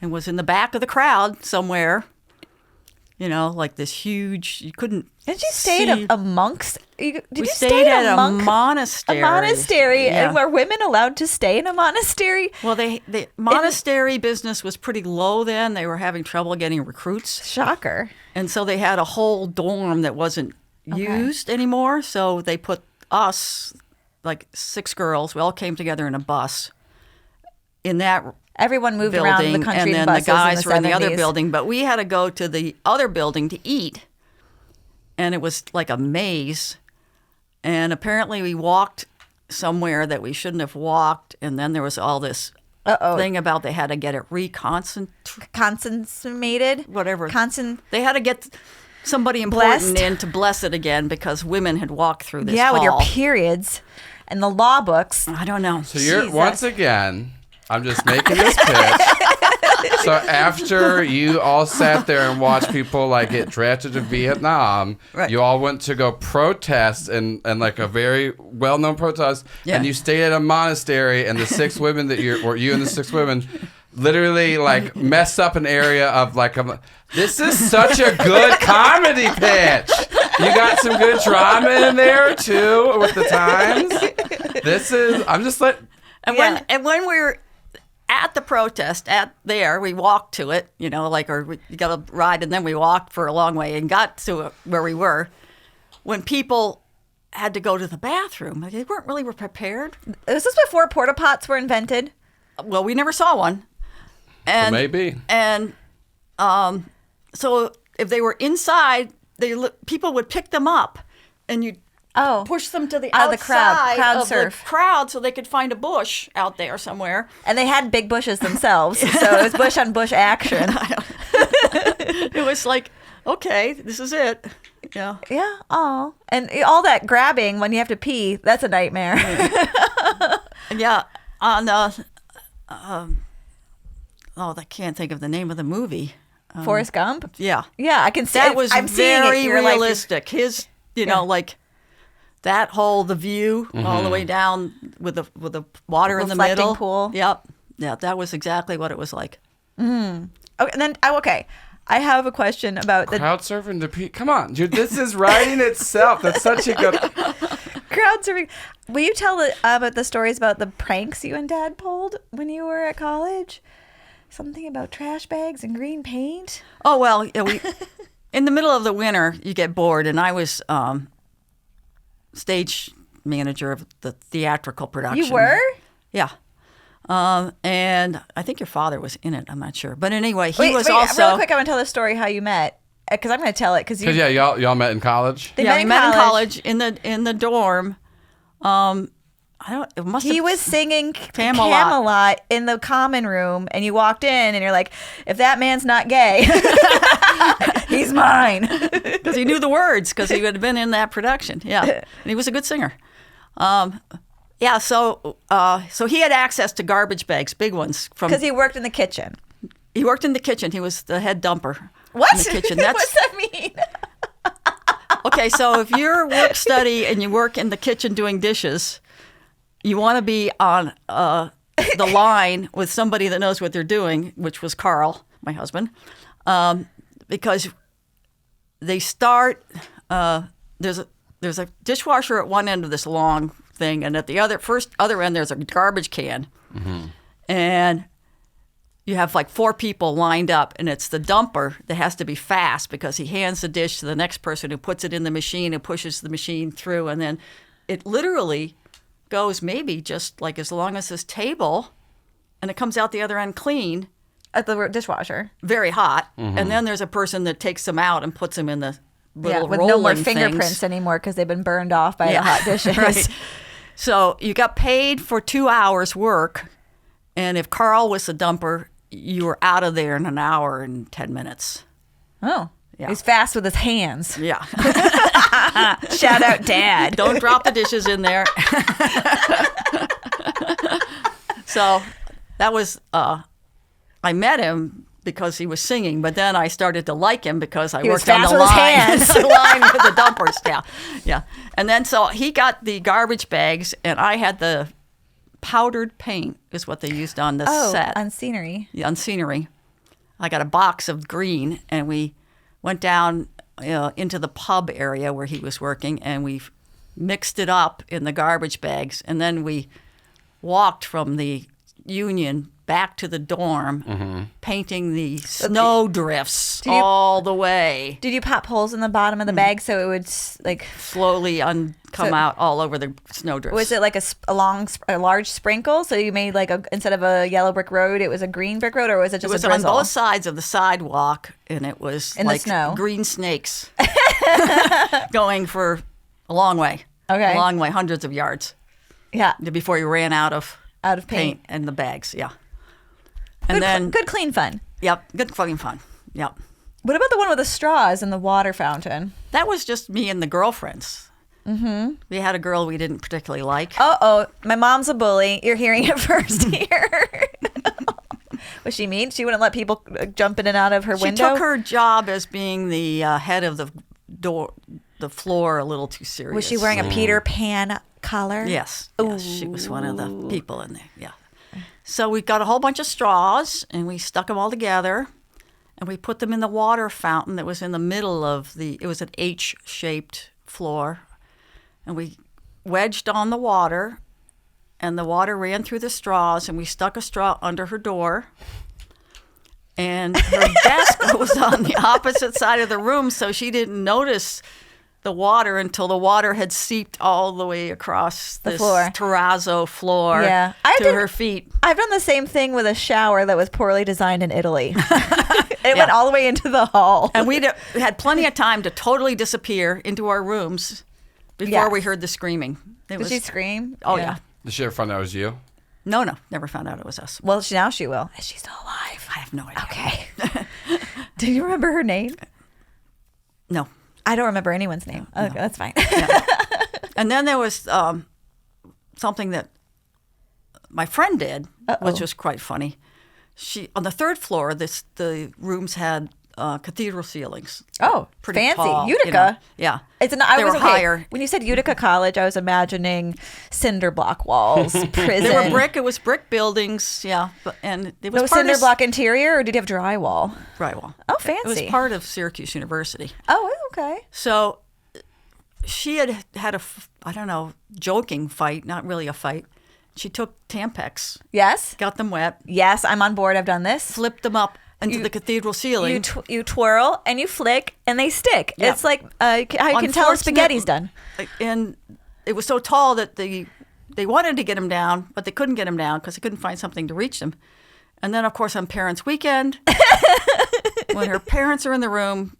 and was in the back of the crowd somewhere. Like this huge, you couldn't. Did you stay at a monk's? We stayed at a monastery. A monastery, yeah. And were women allowed to stay in a monastery? Well, the monastery business was pretty low then. They were having trouble getting recruits. Shocker. And so they had a whole dorm that wasn't used anymore. So they put us, like 6 girls, we all came together in a bus in that Everyone moved building, around the country and then in buses the guys in were in the 70s. other building. But we had to go to the other building to eat, and it was like a maze. And apparently we walked somewhere that we shouldn't have walked, and then there was all this thing about they had to get it consummated? Whatever. They had to get somebody important in to bless it again because women had walked through this hall. with your periods and the law books. I don't know. So you're once again, I'm just making this pitch. So after you all sat there and watched people like get drafted to Vietnam, you all went to go protest and like a very well-known protest, and you stayed at a monastery, and the 6 women that you and the 6 women literally like messed up an area of like this is such a good comedy pitch. You got some good drama in there too with the times. And when we were at the protest, we walked to it, you got a ride, and then we walked for a long way and got to where we were. When people had to go to the bathroom, they weren't really prepared. Was this before porta pots were invented? Well, we never saw one. And well, maybe. And so if they were inside, people would pick them up, and you'd push them to the outside of the crowd surf. The crowd so they could find a bush out there somewhere. And they had big bushes themselves, so it was bush on bush action. It was like, okay, this is it. Yeah. Yeah. Oh, and all that grabbing when you have to pee, that's a nightmare. Yeah. On I can't think of the name of the movie. Forrest Gump? Yeah. Yeah, I can see that it. was I'm very seeing it. realistic. His, like that the view all the way down with the water in the reflecting middle. Pool. Yep. Yeah, that was exactly what it was like. Okay, and then I have a question about the crowd surfing to Pete. Come on, dude, this is writing itself. That's such a good crowd surfing. Will you tell about the stories about the pranks you and Dad pulled when you were at college? Something about trash bags and green paint. Oh well, yeah, we in the middle of the winter you get bored, and I was stage manager of the theatrical production. You were? Yeah. And I think your father was in it. I'm not sure, but anyway, he was also. Also real quick, I want to tell the story how you met, because I'm going to tell it because y'all met in college. We met in college in the dorm. It must He have, was singing Camelot. Camelot in the common room, and you walked in, and you're like, if that man's not gay, he's mine. because he knew the words because he had been in that production. Yeah, and he was a good singer. Yeah, so he had access to garbage bags, big ones. Because he worked in the kitchen. He worked in the kitchen. He was the head dumper. What? In the kitchen. What's that mean? Okay, so if you're work study and you work in the kitchen doing dishes, you want to be on the line with somebody that knows what they're doing, which was Carl, my husband, because they start. There's a dishwasher at one end of this long thing, and at the other end there's a garbage can, and you have like 4 people lined up, and it's the dumper that has to be fast because he hands the dish to the next person who puts it in the machine and pushes the machine through, and then it literally goes maybe just like as long as this table, and it comes out the other end clean. At the dishwasher. Very hot. And then there's a person that takes them out and puts them in the little with no more rolling fingerprints things. anymore because they've been burned off by the hot dishes. Right. So you got paid for 2 hours work, and if Carl was the dumper, you were out of there in an hour and 10 minutes. Oh. Yeah. He's fast with his hands. Yeah. Shout out Dad. Don't drop the dishes in there. So that was, I met him because he was singing, but then I started to like him because I He was worked on fast the with his line, hands. the line with the dumpers. Yeah, yeah. And then so he got the garbage bags, and I had the powdered paint is what they used on the set. On scenery. Yeah, on scenery. I got a box of green, and we went down into the pub area where he was working, and we mixed it up in the garbage bags, and then we walked from the Union back to the dorm, painting the snow drifts all the way. Did you pop holes in the bottom of the bag so it would like Slowly come out all over the snow drifts. Was it like a large sprinkle? So you made like instead of a yellow brick road, it was a green brick road, or was it just It was a on drizzle? both sides of the sidewalk, and it was In the like snow? green snakes going for a long way. Okay. A long way, hundreds of yards Yeah, before you ran out of paint. and the bags. Yeah. And then, good clean fun. Yep, good fucking fun. Yep. What about the one with the straws and the water fountain? That was just me and the girlfriends. Mm-hmm. We had a girl we didn't particularly like. Oh, my mom's a bully. You're hearing it first here. Was she mean? She wouldn't let people jump in and out of her window? She took her job as being the head of the floor a little too serious. Was she wearing a Peter Pan collar? Yes. Yes, she was one of the people in there. Yeah. So we got a whole bunch of straws, and we stuck them all together, and we put them in the water fountain that was in the middle of it was an H-shaped floor, and we wedged on the water, and the water ran through the straws, and we stuck a straw under her door, and her desk was on the opposite side of the room, so she didn't notice the water until the water had seeped all the way across this floor. terrazzo floor to her feet. I've done the same thing with a shower that was poorly designed in Italy. It went all the way into the hall. And we had plenty of time to totally disappear into our rooms before we heard the screaming. Did she scream? Oh, yeah. Did she ever find out it was you? No, never found out it was us. Well, now she will. Is she still alive? I have no idea. Okay. Do you remember her name? No. I don't remember anyone's name. Okay, that's fine. Yeah. And then there was something that my friend did, which was quite funny. She on the 3rd floor, the rooms had cathedral ceilings. Oh, pretty fancy. tall, Utica. you know. Yeah. I they was were okay. higher. When you said Utica College, I was imagining cinder block walls, prison. They were brick. It was brick buildings. Yeah, and it was No part cinder of block interior, or did you have drywall? drywall. Oh, It was fancy. part of Syracuse University. Oh, okay. So she had a joking fight, not really a fight. She took Tampax, Yes. got them wet, Yes, I'm on board. I've done this. flipped them up into the cathedral ceiling. You twirl and you flick and they stick. Yeah. It's like how you can tell a spaghetti's done. And it was so tall that they wanted to get him down, but they couldn't get him down because they couldn't find something to reach them. And then, of course, on Parents' Weekend, when her parents are in the room,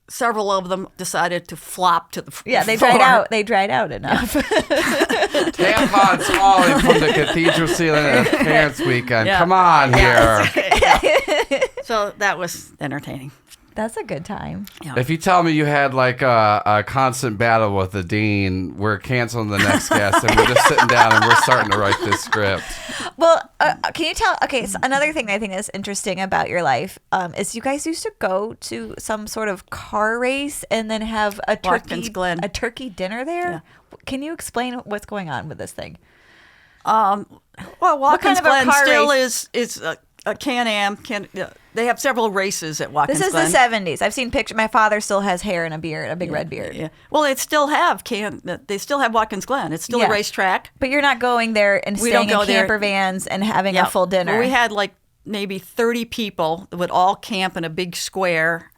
several of them decided to flop to the floor. Yeah, they dried out. They dried out enough. Tampax tampons falling from the cathedral ceiling at a parents' weekend. Yeah. Come on here. So that was entertaining. That's a good time. Yeah. If you tell me you had like a constant battle with the dean, we're canceling the next guest and we're just sitting down and we're starting to write this script. Well, can you tell? Okay, so another thing that I think is interesting about your life is you guys used to go to some sort of car race and then have a Watkins Glen. turkey dinner there. Yeah. Can you explain what's going on with this thing? Well, Watkins kind of a Glen car still race? is a Can-Am. They have several races at Watkins This is Glen. the 70s. I've seen pictures. My father still has hair and a beard, a big red beard. Yeah. Well, they still have Watkins Glen. It's still Yeah. a racetrack. But you're not going there and We don't staying in go there. camper vans and having Yeah. a full dinner. Well, we had like maybe 30 people that would all camp in a big square,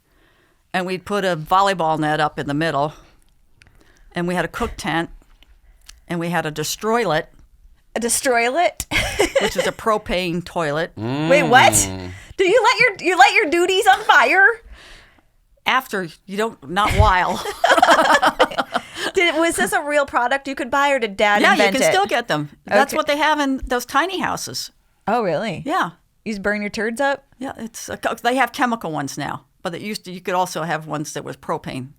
and we'd put a volleyball net up in the middle, and we had a cook tent, and we had a destroylet, a destroylet. which is a propane toilet. Wait, what? Do you let your duties on fire? After not while. Was this a real product you could buy, or did Dad Yeah, you invent can it? still get them. That's Okay. what they have in those tiny houses. Oh, really? Yeah, You just burn your turds up? yeah. They have chemical ones now, but you could also have ones that was propane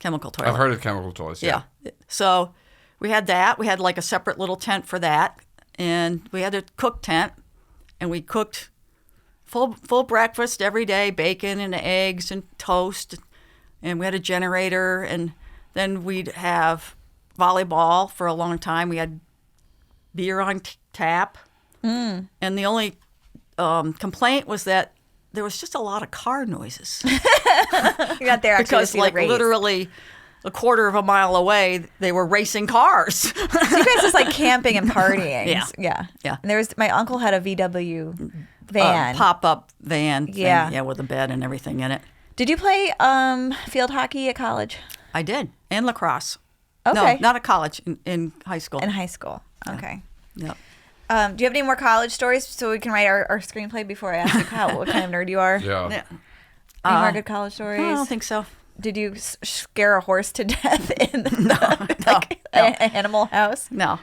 chemical toilet. I've heard of chemical toys. Yeah. So we had that. We had like a separate little tent for that, and we had a cook tent, and we cooked full breakfast every day, bacon and eggs and toast, and we had a generator, and then we'd have volleyball for a long time. We had beer on tap, and the only complaint was that there was just a lot of car noises. You're not there actually to Because see the like race. literally a quarter of a mile away, they were racing cars. So you guys just like camping and partying. Yeah. Yeah. Yeah. And my uncle had a VW van. Pop-up van thing, Yeah. with a bed and everything in it. Did you play field hockey at college? I did. And lacrosse. Okay. No, not at college, in high school. In high school. Okay. Yep. Do you have any more college stories so we can write our screenplay before I ask you what kind of nerd you are? Yeah. Yeah. Any more good college stories? I don't think so. Did you scare a horse to death in No. Animal House? No.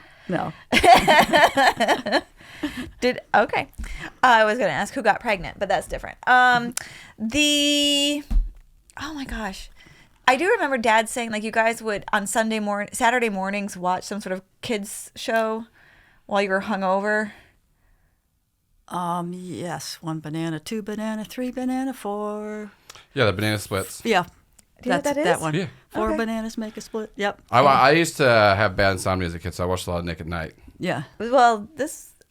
Okay. I was gonna ask who got pregnant, but that's different. Oh my gosh, I do remember Dad saying like you guys would on Saturday mornings watch some sort of kids show while you were hungover. Yes. 1 banana, 2 banana, 3 banana, 4. Yeah, the banana splits. Yeah. Do you know what That's that that is? one. Yeah. 4 Okay. bananas make a split. Yep. I used to have bad insomnia as a kid, so I watched a lot of Nick at Night. Yeah. Well, so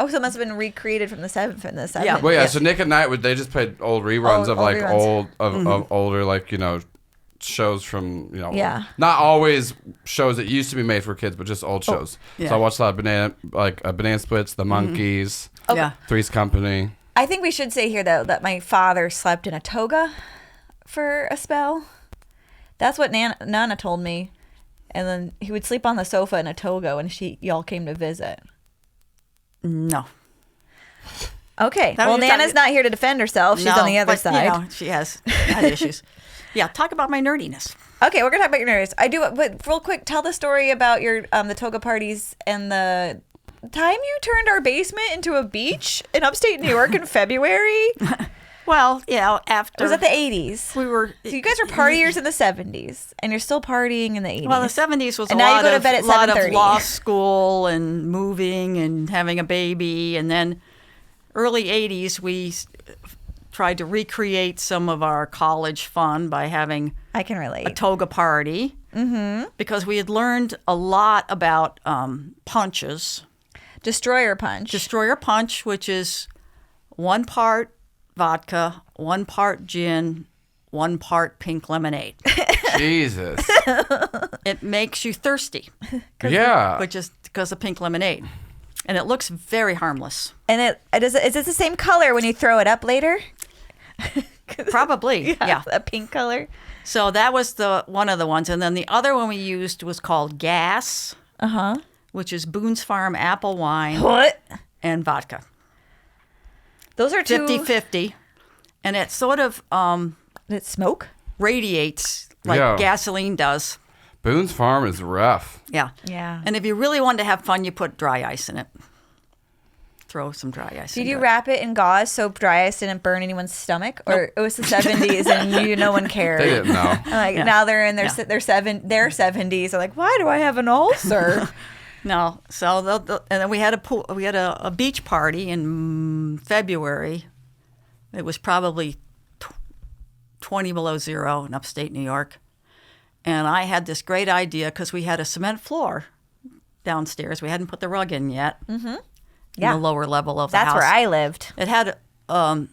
it must have been recreated from the 70s. Yeah. Well, yeah. So Nick at Night they just played old reruns of Old like reruns. of older shows from Yeah. not always shows that used to be made for kids, but just old shows. yeah. So I watched a lot of banana splits, the Monkeys, Yeah. Three's Company. I think we should say here though that my father slept in a toga for a spell. That's what Nana told me. And then he would sleep on the sofa in a toga when y'all came to visit. No. Okay. That Well, was- Nana's not here to defend herself. She's on the other but, side. she has had issues. Yeah. Talk about my nerdiness. Okay, we're gonna talk about your nerds. I do, but real quick, tell the story about your the toga parties and the time you turned our basement into a beach in upstate New York in February. Well, yeah. After It was at the 80s. we were. So you guys were partiers in the 70s, and you're still partying in the 80s. Well, the 70s was And a now you lot go to of bed at lot of 7:30. law school and moving and having a baby, and then early 80s we tried to recreate some of our college fun by having I can a relate. toga party because we had learned a lot about punches. Destroyer punch. Destroyer punch, which is 1 part vodka, 1 part gin, 1 part pink lemonade. Jesus. It makes you thirsty, Yeah. which is because of pink lemonade. And it looks very harmless. And is it the same color when you throw it up later? Probably, yeah. A pink color. So that was one of the ones. And then the other one we used was called Gas, which is Boone's Farm apple wine What? and vodka. Those are two. 50-50. And it sort of Did it smoke? radiates like Yeah. gasoline does. Boone's Farm is rough. Yeah. Yeah. And if you really wanted to have fun, you put dry ice in it. Throw some dry ice in Did it. you wrap it in gauze so dry ice didn't burn anyone's stomach? Or it was the 70s and no one cared? They didn't know. Like now they're in their 70s. They're like, why do I have an ulcer? No. So, and then we had a beach party in February. It was probably 20 below zero in upstate New York. And I had this great idea because we had a cement floor downstairs. We hadn't put the rug in yet. Mm-hmm. Yeah. In the lower level of the That's house. where I lived. It had, our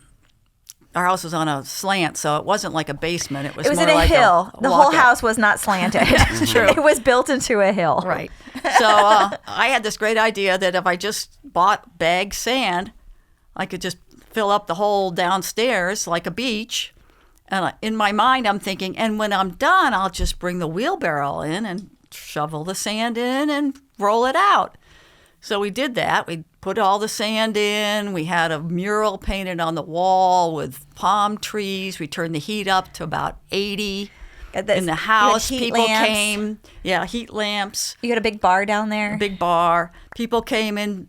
house was on a slant, so it wasn't like a basement. It was It was more in a like hill. a The whole walkout. house was not slanted. True. It was built into a hill. Right. So I had this great idea that if I just bought bagged sand, I could just fill up the whole downstairs like a beach. And in my mind, I'm thinking, and when I'm done, I'll just bring the wheelbarrow in and shovel the sand in and roll it out. So we did that. We put all the sand in. We had a mural painted on the wall with palm trees. We turned the heat up to about 80 in the house. Heat People lamps. came. Yeah, heat lamps. You had a big bar down there. Big bar. People came in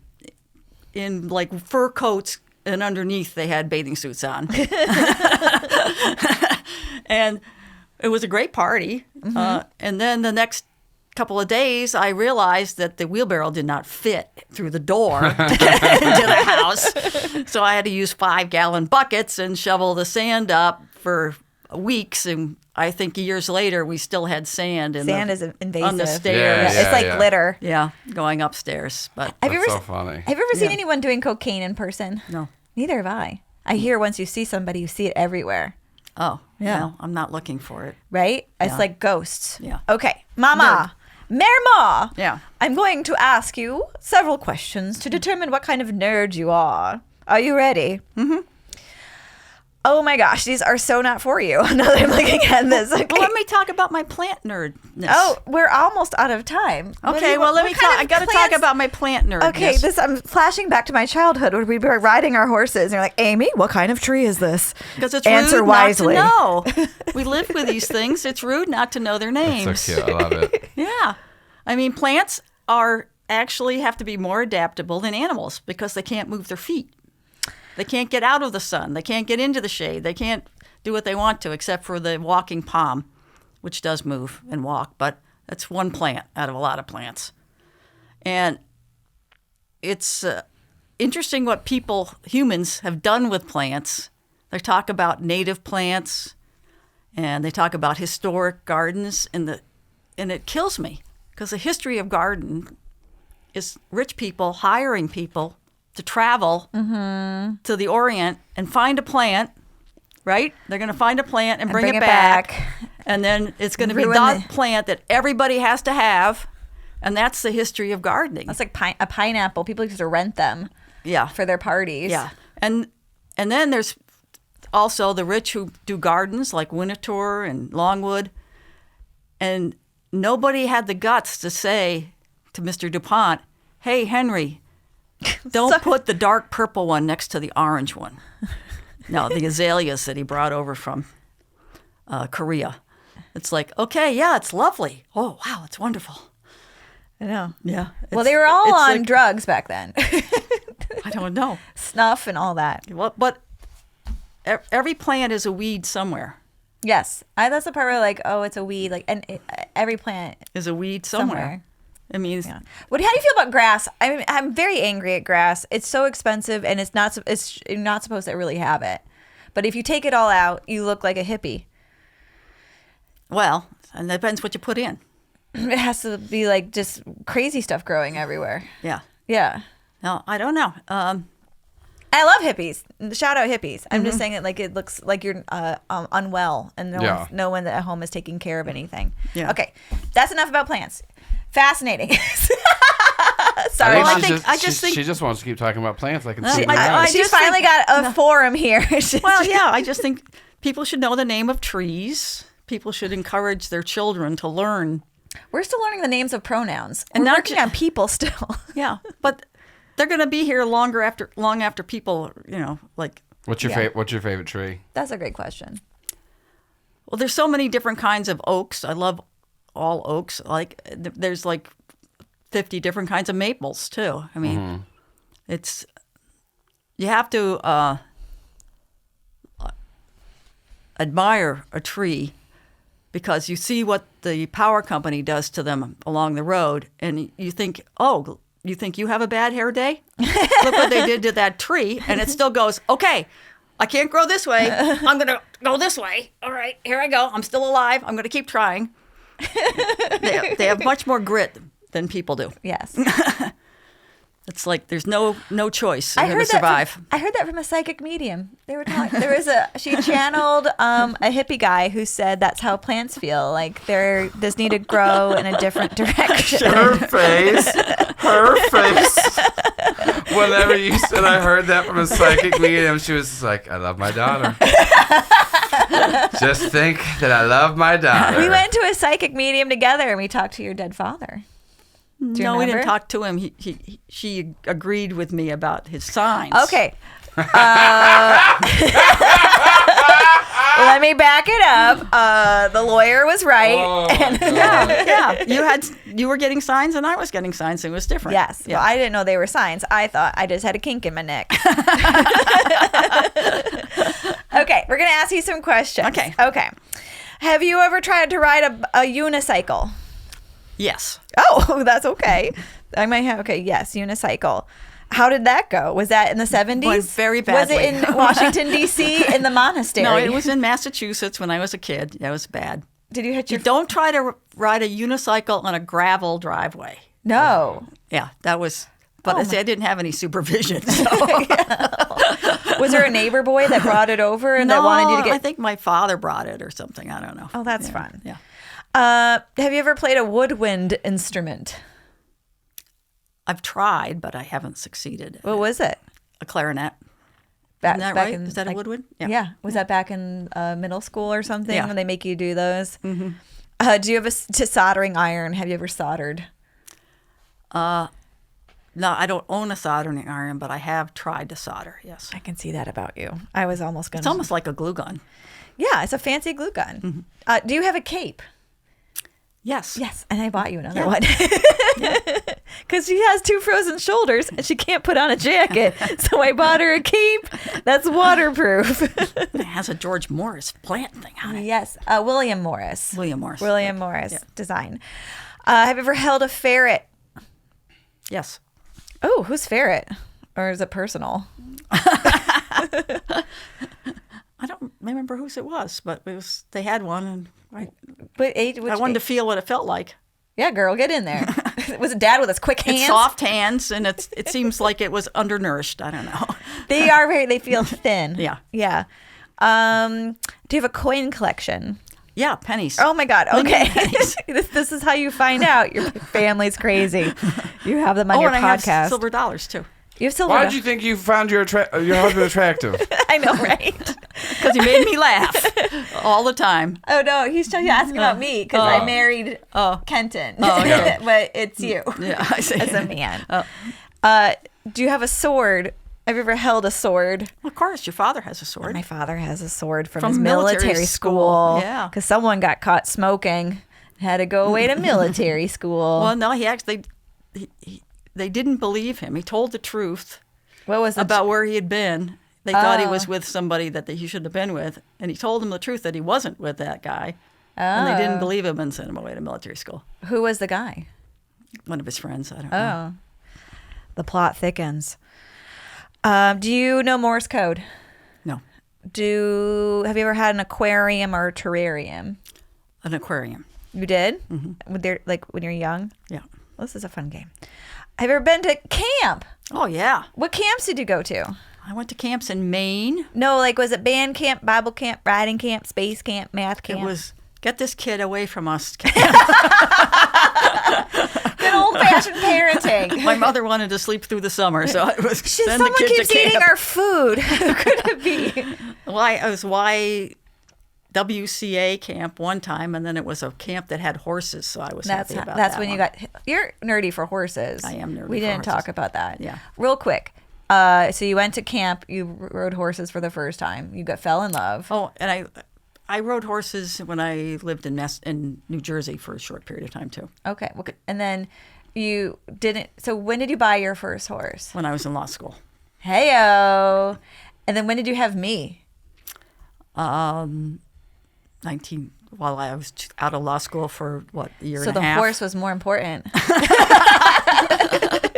like fur coats, and underneath they had bathing suits on. And it was a great party. And then the next couple of days, I realized that the wheelbarrow did not fit through the door into the house. So I had to use 5-gallon buckets and shovel the sand up for weeks. And I think years later, we still had sand. Sand is invasive. On the stairs. It's like glitter. Yeah, going upstairs. But Have you That's ever so funny. Have you ever seen anyone doing cocaine in person? No. Neither have I. I hear once you see somebody, you see it everywhere. Oh, Yeah. no, I'm not looking for it. Right? It's like ghosts. Yeah. Okay. Mama. Merma. Yeah. I'm going to ask you several questions to determine what kind of nerd you are. Are you ready? Mm-hmm. Oh my gosh, these are so not for you. Now that I'm looking at this. Okay. Well, let me talk about my plant nerdness. Oh, we're almost out of time. Okay, well, let me talk. I got to talk about my plant nerdness. Okay, I'm flashing back to my childhood when we were riding our horses, and you're like, Amy, what kind of tree is this? Because it's Answer rude wisely. not to know. We live with these things. It's rude not to know their names. That's so cute. I love it. Yeah. I mean, plants are actually have to be more adaptable than animals because they can't move their feet. They can't get out of the sun. They can't get into the shade. They can't do what they want to except for the walking palm, which does move and walk. But that's one plant out of a lot of plants. And it's interesting what humans have done with plants. They talk about native plants and they talk about historic gardens. And it kills me because the history of garden is rich people hiring people to travel to the Orient and find a plant, right? They're going to find a plant and bring it back. And then it's going to be the plant that everybody has to have. And that's the history of gardening. That's like a pineapple. People used to rent them for their parties. Yeah. And then there's also the rich who do gardens like Winterthur and Longwood. And nobody had the guts to say to Mr. DuPont, hey, Henry, don't put the dark purple one next to the orange one. No, the azaleas that he brought over from Korea. It's like, okay, yeah, it's lovely. Oh, wow, it's wonderful. I know. Yeah. Well, they were all on drugs back then. I don't know. Snuff and all that. Well, but every plant is a weed somewhere. Yes. That's the part where like, oh, it's a weed. Like, and every plant is a weed somewhere. I mean, yeah. How do you feel about grass? I'm very angry at grass. It's so expensive, and you're not supposed to really have it. But if you take it all out, you look like a hippie. Well, and it depends what you put in. It has to be like just crazy stuff growing everywhere. Yeah. Yeah. No, I don't know. I love hippies. Shout out hippies. I'm just saying it like it looks like you're unwell, and no one at home is taking care of anything. Yeah. Okay, that's enough about plants. Fascinating. Sorry, I just think she just wants to keep talking about plants. I can see. She's finally got a forum here. Well, yeah, I just think people should know the name of trees. People should encourage their children to learn. We're still learning the names of pronouns, and we're working on people still. Yeah, but they're going to be here long after people. Like. What's your favorite tree? That's a great question. Well, there's so many different kinds of oaks. I love all oaks. Like there's like 50 different kinds of maples too. I mean, you have to admire a tree because you see what the power company does to them along the road, and you think, oh, you think you have a bad hair day? Look what they did to that tree, and it still goes, okay, I can't grow this way. I'm going to go this way. All right, here I go. I'm still alive. I'm going to keep trying. They have much more grit than people do. Yes. It's like there's no choice to survive. I heard that from a psychic medium. They were talking. She channeled a hippie guy who said that's how plants feel. Like they just need to grow in a different direction. Her face. Whenever you said I heard that from a psychic medium, she was just like, I love my daughter. Just think that I love my daughter. We went to a psychic medium together and we talked to your dead father. No, we didn't talk to him. She agreed with me about his signs. Okay. Let me back it up. The lawyer was right. Oh, Yeah. You were getting signs and I was getting signs. And it was different. Yes. Yeah. Well, I didn't know they were signs. I thought I just had a kink in my neck. Okay. We're going to ask you some questions. Okay. Have you ever tried to ride a unicycle? Yes. Oh, that's okay. I might have. Okay, yes, unicycle. How did that go? Was that in the 70s? Went very badly. Was it in Washington, D.C., in the monastery? No, it was in Massachusetts when I was a kid. That was bad. Did you hit your... Don't try to ride a unicycle on a gravel driveway. No. Yeah, that was... But I didn't have any supervision. So. Was there a neighbor boy that brought it over and that wanted you to get... I think my father brought it or something. I don't know. Oh, that's fun. Yeah. Have you ever played a woodwind instrument? I've tried, but I haven't succeeded. What was it? A clarinet. Isn't that right? Is that a woodwind? Yeah. Was that back in middle school or something when they make you do those? Mm-hmm. Do you have a soldering iron? Have you ever soldered? No, I don't own a soldering iron, but I have tried to solder, yes. I can see that about you. I was almost going to... It's almost like a glue gun. Yeah, it's a fancy glue gun. Mm-hmm. Do you have a cape? Yes. Yes, and I bought you another one. Because she has 2 frozen shoulders and she can't put on a jacket. So I bought her a cape that's waterproof. It has a George Morris plant thing on it. Yes, William Morris. William Morris design. Have you ever held a ferret? Yes. Oh, who's ferret? Or is it personal? I don't remember whose it was, but they had one, and I Which wanted to feel what it felt like. Yeah, girl, get in there. Was it Dad with his quick hands? It's soft hands, and it seems like it was undernourished. I don't know. They feel thin. Yeah. Yeah. Do you have a coin collection? Yeah, pennies. Oh my God. Okay. Pennies. This is how you find out your family's crazy. You have them on your and podcast. I have silver dollars too. You have silver. Why did you think you found your husband attractive? I know, right? Because he made me laugh all the time. Oh no, he's asking about me because I married Kenton. yeah. But it's you. Yeah, I see. As a man. Do you have a sword? Have you ever held a sword? Of course, your father has a sword. My father has a sword from his military military school. Yeah. Because someone got caught smoking, had to go away to military school. Well, no, he actually, they didn't believe him. He told the truth. What was about where he had been. They thought he was with somebody that he shouldn't have been with. And he told them the truth that he wasn't with that guy. And they didn't believe him and sent him away to military school. Who was the guy? One of his friends. I don't know. The plot thickens. Do you know Morse code? No. Have you ever had an aquarium or a terrarium? An aquarium. You did? Mm-hmm. When you're young? Yeah. Well, this is a fun game. Have you ever been to camp? Oh, yeah. What camps did you go to? I went to camps in Maine. No, was it band camp, Bible camp, riding camp, space camp, math camp? It was get this kid away from us. Good old-fashioned parenting. My mother wanted to sleep through the summer, so it was send someone the kid keeps to camp. eating our food. Who could it be? It was YWCA camp one time, and then it was a camp that had horses, so I was happy about that. That's when you got... You're nerdy for horses. I am nerdy We for didn't horses. talk about that. Yeah. Real quick. So you went to camp. You rode horses for the first time. You fell in love. Oh, and I rode horses when I lived in New Jersey for a short period of time too. Okay. Well, and then you didn't. So when did you buy your first horse? When I was in law school. Heyo. And then when did you have me? 19. While I was out of law school for a year So and a the half. horse was more important.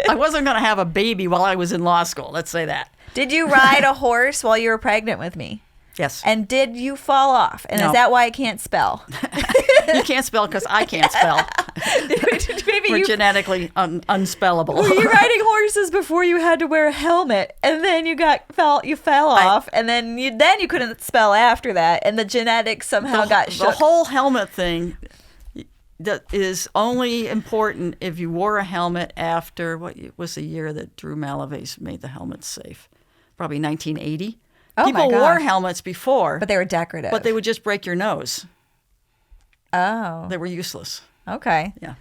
I wasn't going to have a baby while I was in law school. Let's say that. Did you ride a horse while you were pregnant with me? Yes. And did you fall off? And No. is that why I can't spell? You can't spell because I can't spell. Maybe We're genetically unspellable. Were you riding horses before you had to wear a helmet, and then you fell off, and then you couldn't spell after that, and the genetics somehow got shook. The whole helmet thing that is only important if you wore a helmet after what was the year that Drew Malaves made the helmets safe? Probably 1980. Oh, People my wore gosh. helmets before, But they were decorative. but they would just break your nose. Oh, They were useless. okay. Yeah.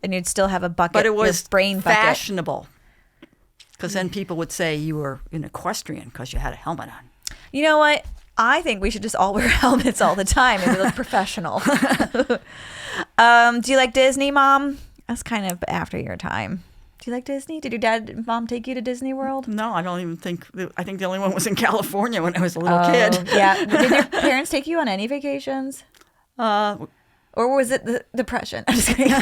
And you'd still have a bucket. But it was your brain bucket. fashionable because then people would say you were an equestrian because you had a helmet on. You know what? I think we should just all wear helmets all the time and we look professional. Do you like Disney, Mom? That's kind of after your time. Do you like Disney? Did your dad and mom take you to Disney World? No, I don't even think. I think the only one was in California when I was a little kid. Yeah. Did your parents take you on any vacations? Or was it the Depression? I'm just kidding.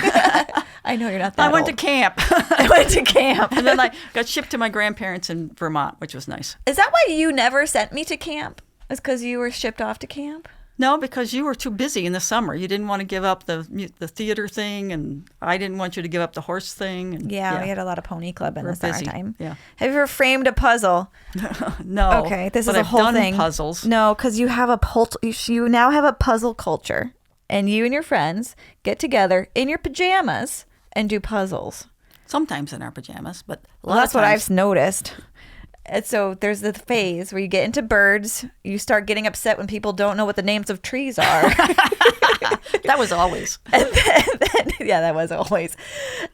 I know you're not that I went old. to camp. I went to camp. And then I got shipped to my grandparents in Vermont, which was nice. Is that why you never sent me to camp? It's because you were shipped off to camp? No, because you were too busy in the summer. You didn't want to give up the theater thing, and I didn't want you to give up the horse thing. And, Yeah, we had a lot a pony club in We're the busy. summertime. Yeah. Have you ever framed a puzzle? No. Okay, this but is a I've whole done thing. puzzles. No, because you have you now have a puzzle culture, and you and your friends get together in your pajamas and do puzzles. Sometimes in our pajamas, but Well, that's what I've noticed. And so there's the phase where you get into birds. You start getting upset when people don't know what the names of trees are. That was always. And then, yeah, that was always.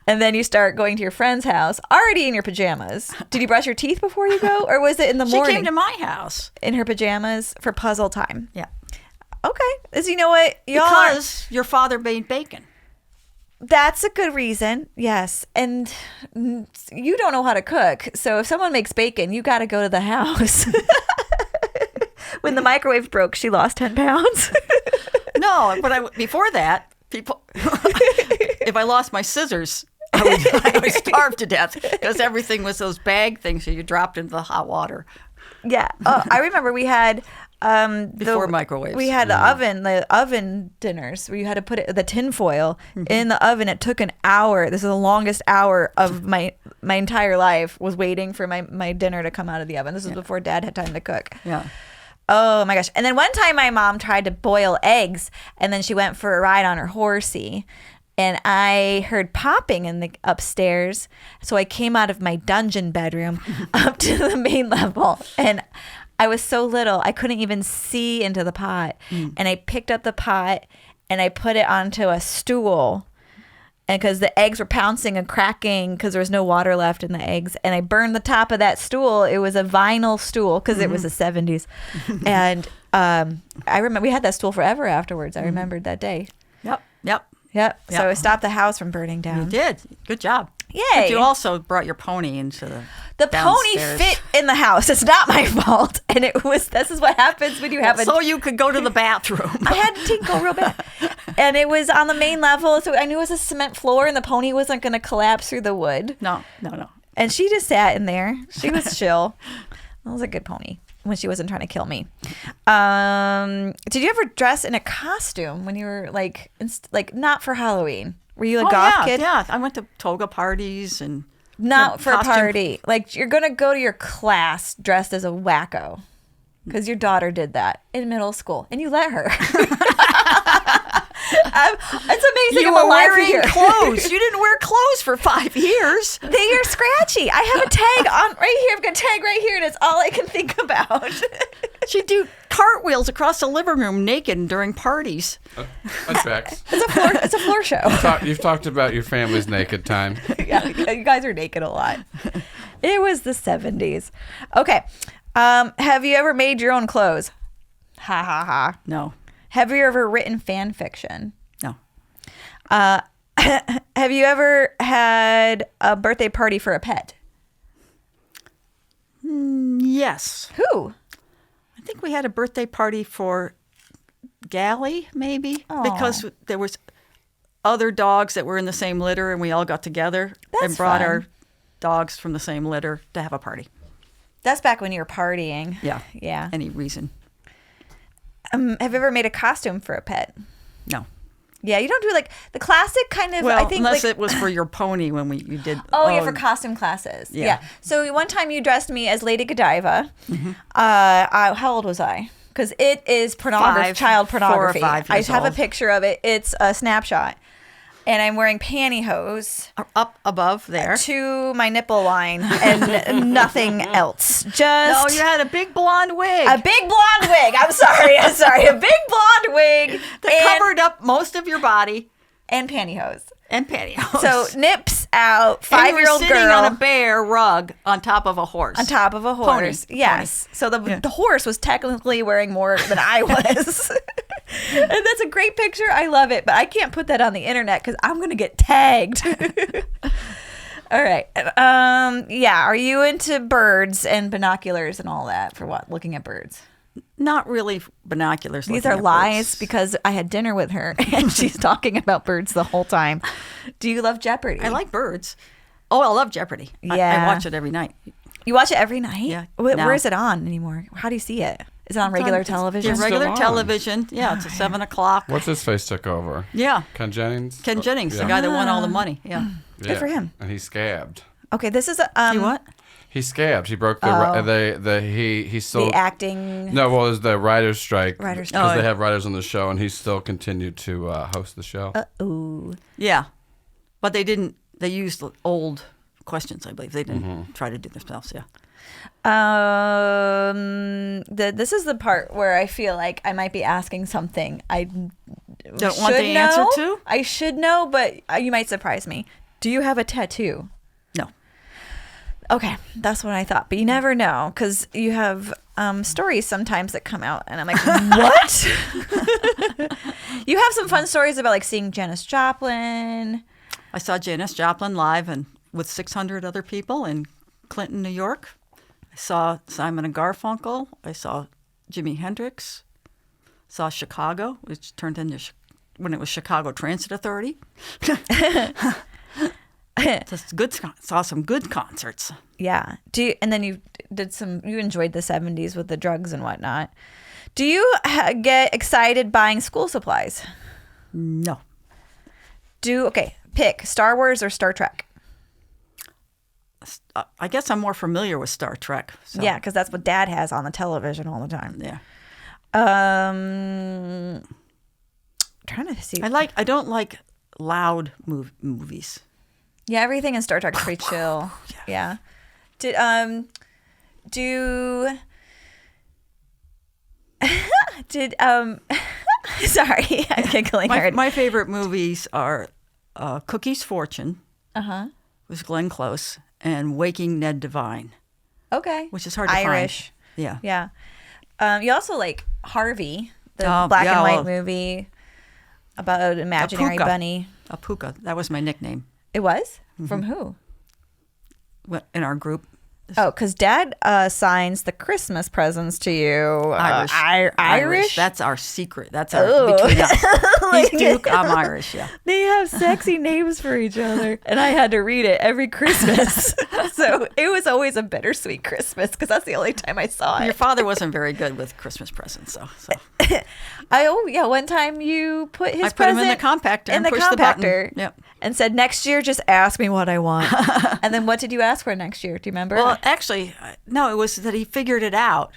And then you start going to your friend's house, already in your pajamas. Did you brush your teeth before you go? Or was it in the She morning? came to my house. In her pajamas for puzzle time. Yeah. Okay. You know what? Because your father made bacon. That's a good reason. Yes. And you don't know how to cook. So if someone makes bacon, you got to go to the house. When the microwave broke, she lost 10 pounds. No, but before that, people, if I lost my scissors, I would starve to death because everything was those bag things that you dropped into the hot water. Yeah. Oh, I remember we had Before microwaves. We had the oven dinners where you had to put the tin foil in the oven. It took an hour. This is the longest hour of my entire life was waiting for my dinner to come out of the oven. This was before Dad had time to cook. Yeah. Oh my gosh. And then one time my mom tried to boil eggs and then she went for a ride on her horsey. And I heard popping in the upstairs. So I came out of my dungeon bedroom up to the main level. And I was so little, I couldn't even see into the pot. And I picked up the pot and I put it onto a stool. And because the eggs were pouncing and cracking because there was no water left in the eggs. And I burned the top of that stool. It was a vinyl stool because it was the 70s. And I remember we had that stool forever afterwards. I remembered that day. Yep. So it stopped the house from burning down. You did. Good job. Yay. But you also brought your pony into The downstairs. pony fit in the house. It's not my fault. And this is what happens when you have So you could go to the bathroom. I had to tinkle real bad. And it was on the main level. So I knew it was a cement floor and the pony wasn't going to collapse through the wood. No. And she just sat in there. She was chill. That was a good pony when she wasn't trying to kill me. Did you ever dress in a costume when you were like not for Halloween? Were you a goth kid? Yeah. I went to toga parties and Not for costume. a party. Like you're going to go to your class dressed as a wacko. Because your daughter did that in middle school. And you let her. It's amazing You I'm were alive wearing here. clothes. You didn't wear clothes for 5 years. They are scratchy. I have a tag on right here. I've got a tag right here, and it's all I can think about. She'd do cartwheels across the living room naked during parties. That tracks. It's a floor show. You've talked about your family's naked time. Yeah, you guys are naked a lot. It was the 70s. Okay. Have you ever made your own clothes? Ha ha ha. No. Have you ever written fan fiction? No. Have you ever had a birthday party for a pet? Yes. Who? I think we had a birthday party for Gally, maybe, because there was other dogs that were in the same litter, and we all got together and brought our dogs from the same litter to have a party. That's back when you were partying. Yeah. Yeah. Any reason. Have you ever made a costume for a pet? No. Yeah, you don't do like the classic kind of. Well, I think unless like, it was for your pony when you did. Oh, yeah, for costume classes. Yeah. Yeah. So one time you dressed me as Lady Godiva. Mm-hmm. How old was I? Because it is child pornography. 4 or 5 I years have a old. picture of it. It's a snapshot. And I'm wearing pantyhose Up above there. to my nipple line and nothing else. Just No, you had a big blonde wig a big blonde wig. I'm sorry. A big blonde wig that covered up most of your body and pantyhose. and pantyhose. So nips out, And you were 5-year-old sitting girl on a bear rug on top of a horse. on top of a horse. Pony. Yes. So the horse was technically wearing more than I was. And that's a great picture. I love it. But I can't put that on the internet because I'm going to get tagged. All right. Yeah. Are you into birds and binoculars and all that for what? Looking at birds? Not really binoculars. These looking are at lies birds. because I had dinner with her and she's talking about birds the whole time. Do you love Jeopardy? I like birds. Oh, I love Jeopardy. I Yeah. watch it every night. You watch it every night? Yeah, Where now. is it on anymore? How do you see it? Is it on regular television? Yeah, regular Still on. television. Yeah, it's at 7 o'clock. What's his face took over? Yeah. Ken Jennings? Ken Jennings, Yeah. the guy that won all the money. Yeah. Good for him. And he scabbed. Okay, this is You what? He scabbed. He broke the he still the acting. No, well, it was the writers' strike. Writers' Because strike. they have writers on the show, and he still continued to host the show. Ooh. Yeah. But they didn't, they used old questions, I believe. They didn't try to do themselves, yeah. This is the part where I feel like I might be asking something I Don't should want the know. answer to? I should know, but you might surprise me. Do you have a tattoo? No. Okay, that's what I thought. But you never know because you have stories sometimes that come out, and I'm like, what? You have some fun stories about like seeing Janis Joplin. I saw Janis Joplin live and with 600 other people in Clinton, New York. I saw Simon and Garfunkel. I saw Jimi Hendrix. Saw Chicago, which turned into when it was Chicago Transit Authority. Just good. Saw some good concerts. Yeah. And then you enjoyed the 70s with the drugs and whatnot. Do you get excited buying school supplies? No. Pick Star Wars or Star Trek. I guess I'm more familiar with Star Trek. So. Yeah, because that's what Dad has on the television all the time. Yeah. Trying to see. I don't like loud movies. Yeah, everything in Star Trek is pretty chill. Yeah. Did sorry, I'm giggling hard. My favorite movies are Cookie's Fortune. Uh-huh. With Glenn Close and Waking Ned Devine. Okay. Which is hard to Irish. find. Yeah. Yeah. You also like Harvey, the Oh, black yeah, and white well, movie about an imaginary Apuka. bunny. Apuka. That was my nickname It was? From who? in our group. Oh, because Dad signs the Christmas presents to you. Irish. Irish? That's our secret. That's Ooh. between us. He's Duke. I'm Irish. Yeah. They have sexy names for each other. And I had to read it every Christmas. So it was always a bittersweet Christmas because that's the only time I saw Your it. father wasn't very good with Christmas presents, so. One time you put his I put him present in the compactor in and the pushed the button. compactor. Yep. And said, next year, just ask me what I want. And then what did you ask for next year? Do you remember? Well, actually, no, it was that he figured it out.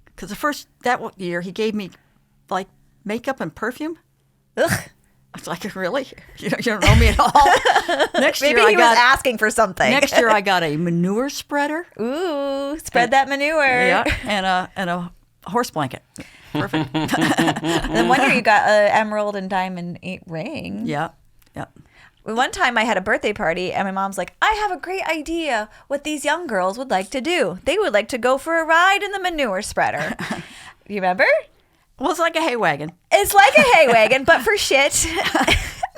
Because that year, he gave me, like, makeup and perfume. Ugh. I was like, really? You don't know me at all? Next Maybe year, he was asking for something. Next year, I got a manure spreader. Ooh, spread that manure. Yeah, and a horse blanket. Perfect. And then one year you got an emerald and diamond ring. Yeah. One time I had a birthday party and my mom's like, I have a great idea what these young girls would like to do. They would like to go for a ride in the manure spreader. You remember? Well, it's like a hay wagon. It's like a hay wagon, but for shit.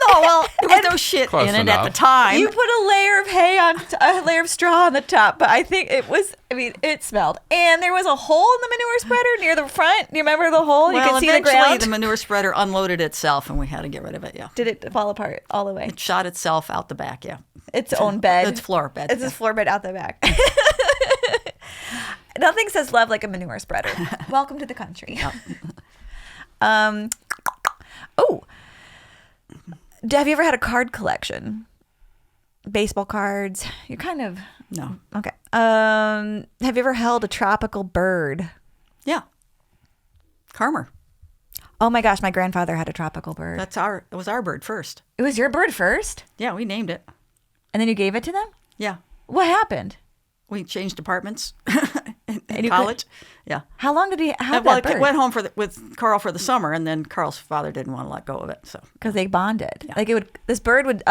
No, well, there was no shit Close in it enough. at the time. You put a layer of hay on, a layer of straw on the top, but I think it smelled. And there was a hole in the manure spreader near the front. Do you remember the hole? You Well, could see the eventually ground. the manure spreader unloaded itself, and we had to get rid of it. Yeah, Did it fall apart all the way? it shot itself out the back. Yeah, Its own bed. Its floor bed. It's yeah. its floor bed out the back. Nothing says love like a manure spreader. Welcome to the country. Oh, have you ever had a card collection? Baseball cards. You're kind of No. okay. Have you ever held a tropical bird? Yeah. Karmer. Oh my gosh, my grandfather had a tropical bird. It was our bird first. It was your bird first, Yeah, we named it. and then you gave it to them. Yeah. What happened? We changed departments And in you college. Yeah. How long did he have Well, that bird? I went home with Carl for the summer, and then Carl's father didn't want to let go of it. So Because they bonded. Like this bird would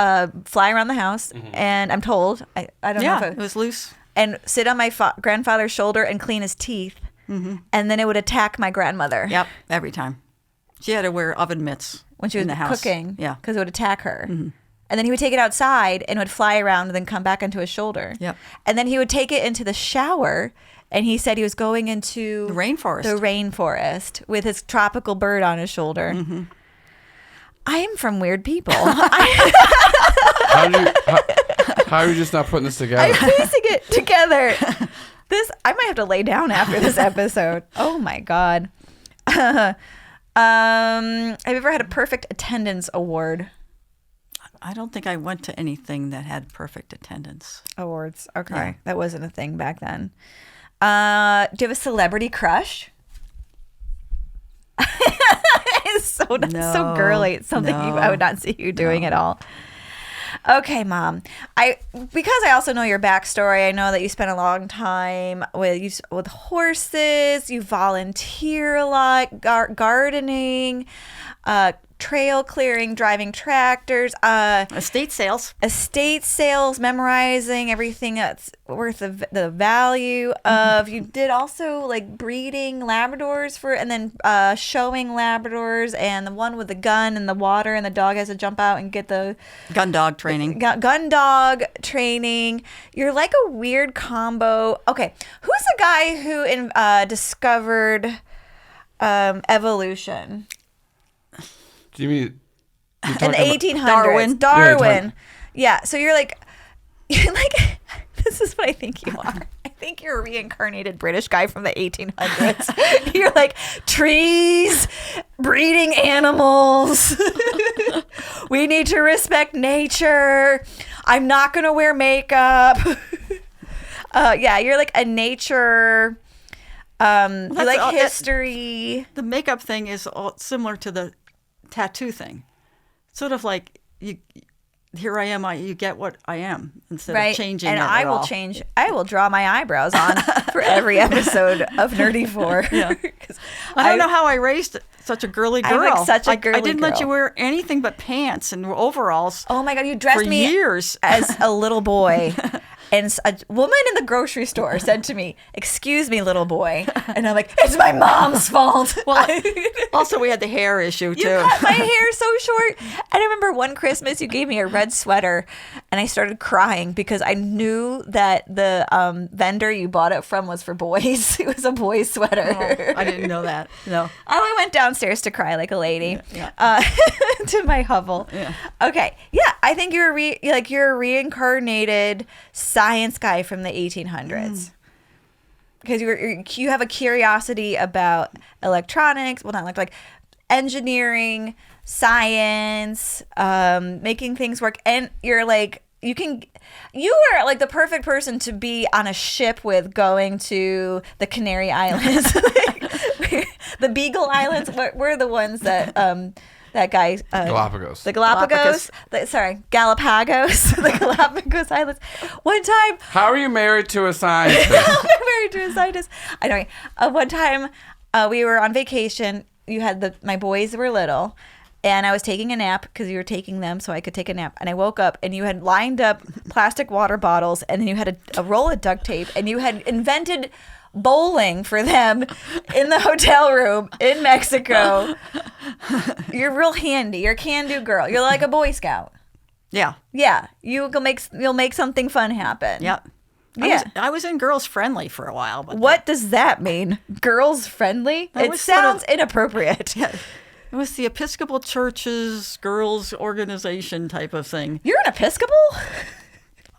fly around the house, and I'm told I don't know yeah, if it was loose. and sit on my grandfather's shoulder and clean his teeth, and then it would attack my grandmother. Yep, every time. She had to wear oven mitts When she was in the house. cooking, Yeah. because it would attack her. And then he would take it outside and would fly around and then come back onto his shoulder. Yep. And then he would take it into the shower, and he said he was going into The rainforest. the rainforest with his tropical bird on his shoulder. I am from weird people. How are you just not putting this together? I'm piecing it together. I might have to lay down after this episode. Oh my god. Have you ever had a perfect attendance award? I don't think I went to anything that had perfect attendance. Awards. Okay. Yeah. That wasn't a thing back then. Do you have a celebrity crush? It's so No, girly. It's something no, I would not see you doing at all. Okay, Mom. Because I also know your backstory. I know that you spent a long time with horses. You volunteer a lot, gardening, trail clearing, driving tractors, Estate sales. memorizing everything that's worth the value of. You did also like breeding Labradors and then showing Labradors, and the one with the gun in the water, and the dog has to jump out and get the Gun dog training. gun dog training. You're like a weird combo. Okay, who's the guy who discovered evolution? Do you mean In the 1800s. Darwin. Darwin. Yeah. So you're like, this is what I think you are. I think you're a reincarnated British guy from the 1800s. You're like, trees, breeding animals. We need to respect nature. I'm not going to wear makeup. Yeah, you're like a nature, you like history. The makeup thing is similar to the tattoo thing. Sort of like here I am, you get what I am instead of changing and it I at will all. change. I will draw my eyebrows on for every episode of Nerdy 4. Yeah. I don't know how I raised such a girly girl. I'm like such a I girly didn't let girl. you wear anything but pants and overalls. Oh my God, you dressed for me years as a little boy. And a woman in the grocery store said to me, "Excuse me, little boy." And I'm like, "It's my mom's fault." Well, also we had the hair issue too. You cut my hair so short. And I remember one Christmas you gave me a red sweater, and I started crying because I knew that the vendor you bought it from was for boys. It was a boy's sweater. Oh, I didn't know that. No. Oh, I went downstairs to cry like a lady. Yeah. To my hovel. Yeah. Okay. Yeah, I think you're a reincarnated science guy from the 1800s. Because you have a curiosity about electronics, well, not electronic, engineering, science, making things work, and you're like, you are like the perfect person to be on a ship with, going to the Canary Islands, the Beagle Islands. We're the ones that that guy Galapagos. the Galapagos. Galapagos, the Galapagos Islands. One time, How are you married to a scientist? I'm married to a scientist. I know. One time, we were on vacation. You had my boys were little, And I was taking a nap because you were taking them so I could take a nap. And I woke up and you had lined up plastic water bottles and then you had a roll of duct tape and you had invented bowling for them in the hotel room in Mexico. You're real handy. You're a can-do girl. You're like a Boy Scout. Yeah. Yeah. You'll make something fun happen. Yep. Yeah. I was in Girls Friendly for a while. But what does that mean? Girls friendly? It sounds inappropriate. Yeah. It was the Episcopal Church's girls organization type of thing. You're an Episcopal?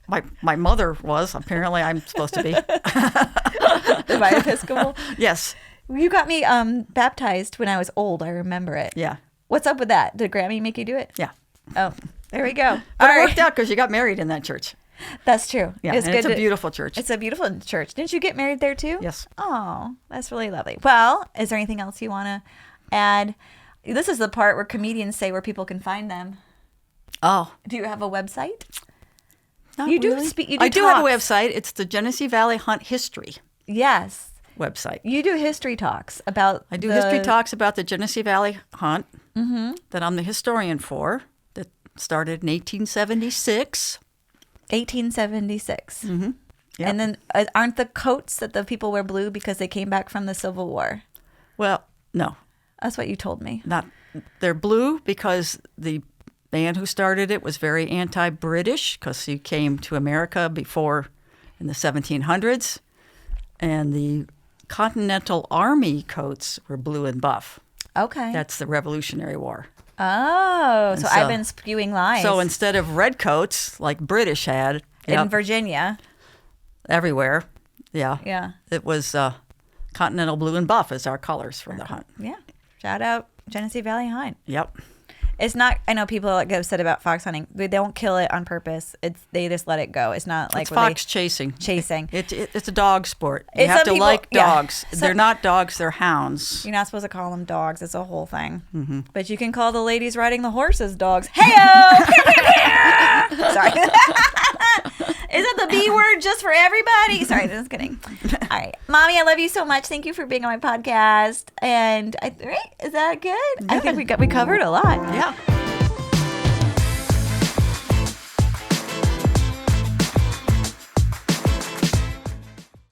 My mother was. Apparently, I'm supposed to be. Am I Episcopal? Yes. You got me baptized when I was old. I remember it. Yeah. What's up with that? Did Grammy make you do it? Yeah. Oh, there we go. But it worked out because you got married in that church. That's true. Yeah, it's a beautiful church. It's a beautiful church. Didn't you get married there too? Yes. Oh, that's really lovely. Well, is there anything else you want to add? This is the part where comedians say where people can find them. Oh. Do you have a website? Not You do really. speak. You do I do have a talks. website. It's the Genesee Valley Hunt History Yes. website. You do history talks about. I do history talks about the Genesee Valley Hunt that I'm the historian for, that started in 1876. 1876. Mm-hmm. Yep. And then aren't the coats that the people wear blue because they came back from the Civil War? Well, no. That's what you told me. They're blue because the man who started it was very anti-British because he came to America before in the 1700s. And the Continental Army coats were blue and buff. Okay. That's the Revolutionary War. Oh, so I've been spewing lies. So instead of red coats like British had in Virginia, everywhere, yeah, it was Continental blue and buff as our colors for the hunt. Yeah. Shout out Genesee Valley Hunt. Yep. It's not. I know people get upset about fox hunting. They don't kill it on purpose. They just let it go. It's not like It's fox chasing. Chasing. It's a dog sport. You It's have some to people- like yeah. dogs. They're not dogs. They're hounds. You're not supposed to call them dogs. It's a whole thing. Mm-hmm. But you can call the ladies riding the horses dogs. Heyo! Sorry. Is that the B word just for everybody? Sorry, just kidding. All right. Mommy, I love you so much. Thank you for being on my podcast. And right? Is that good? I think we covered a lot. Yeah.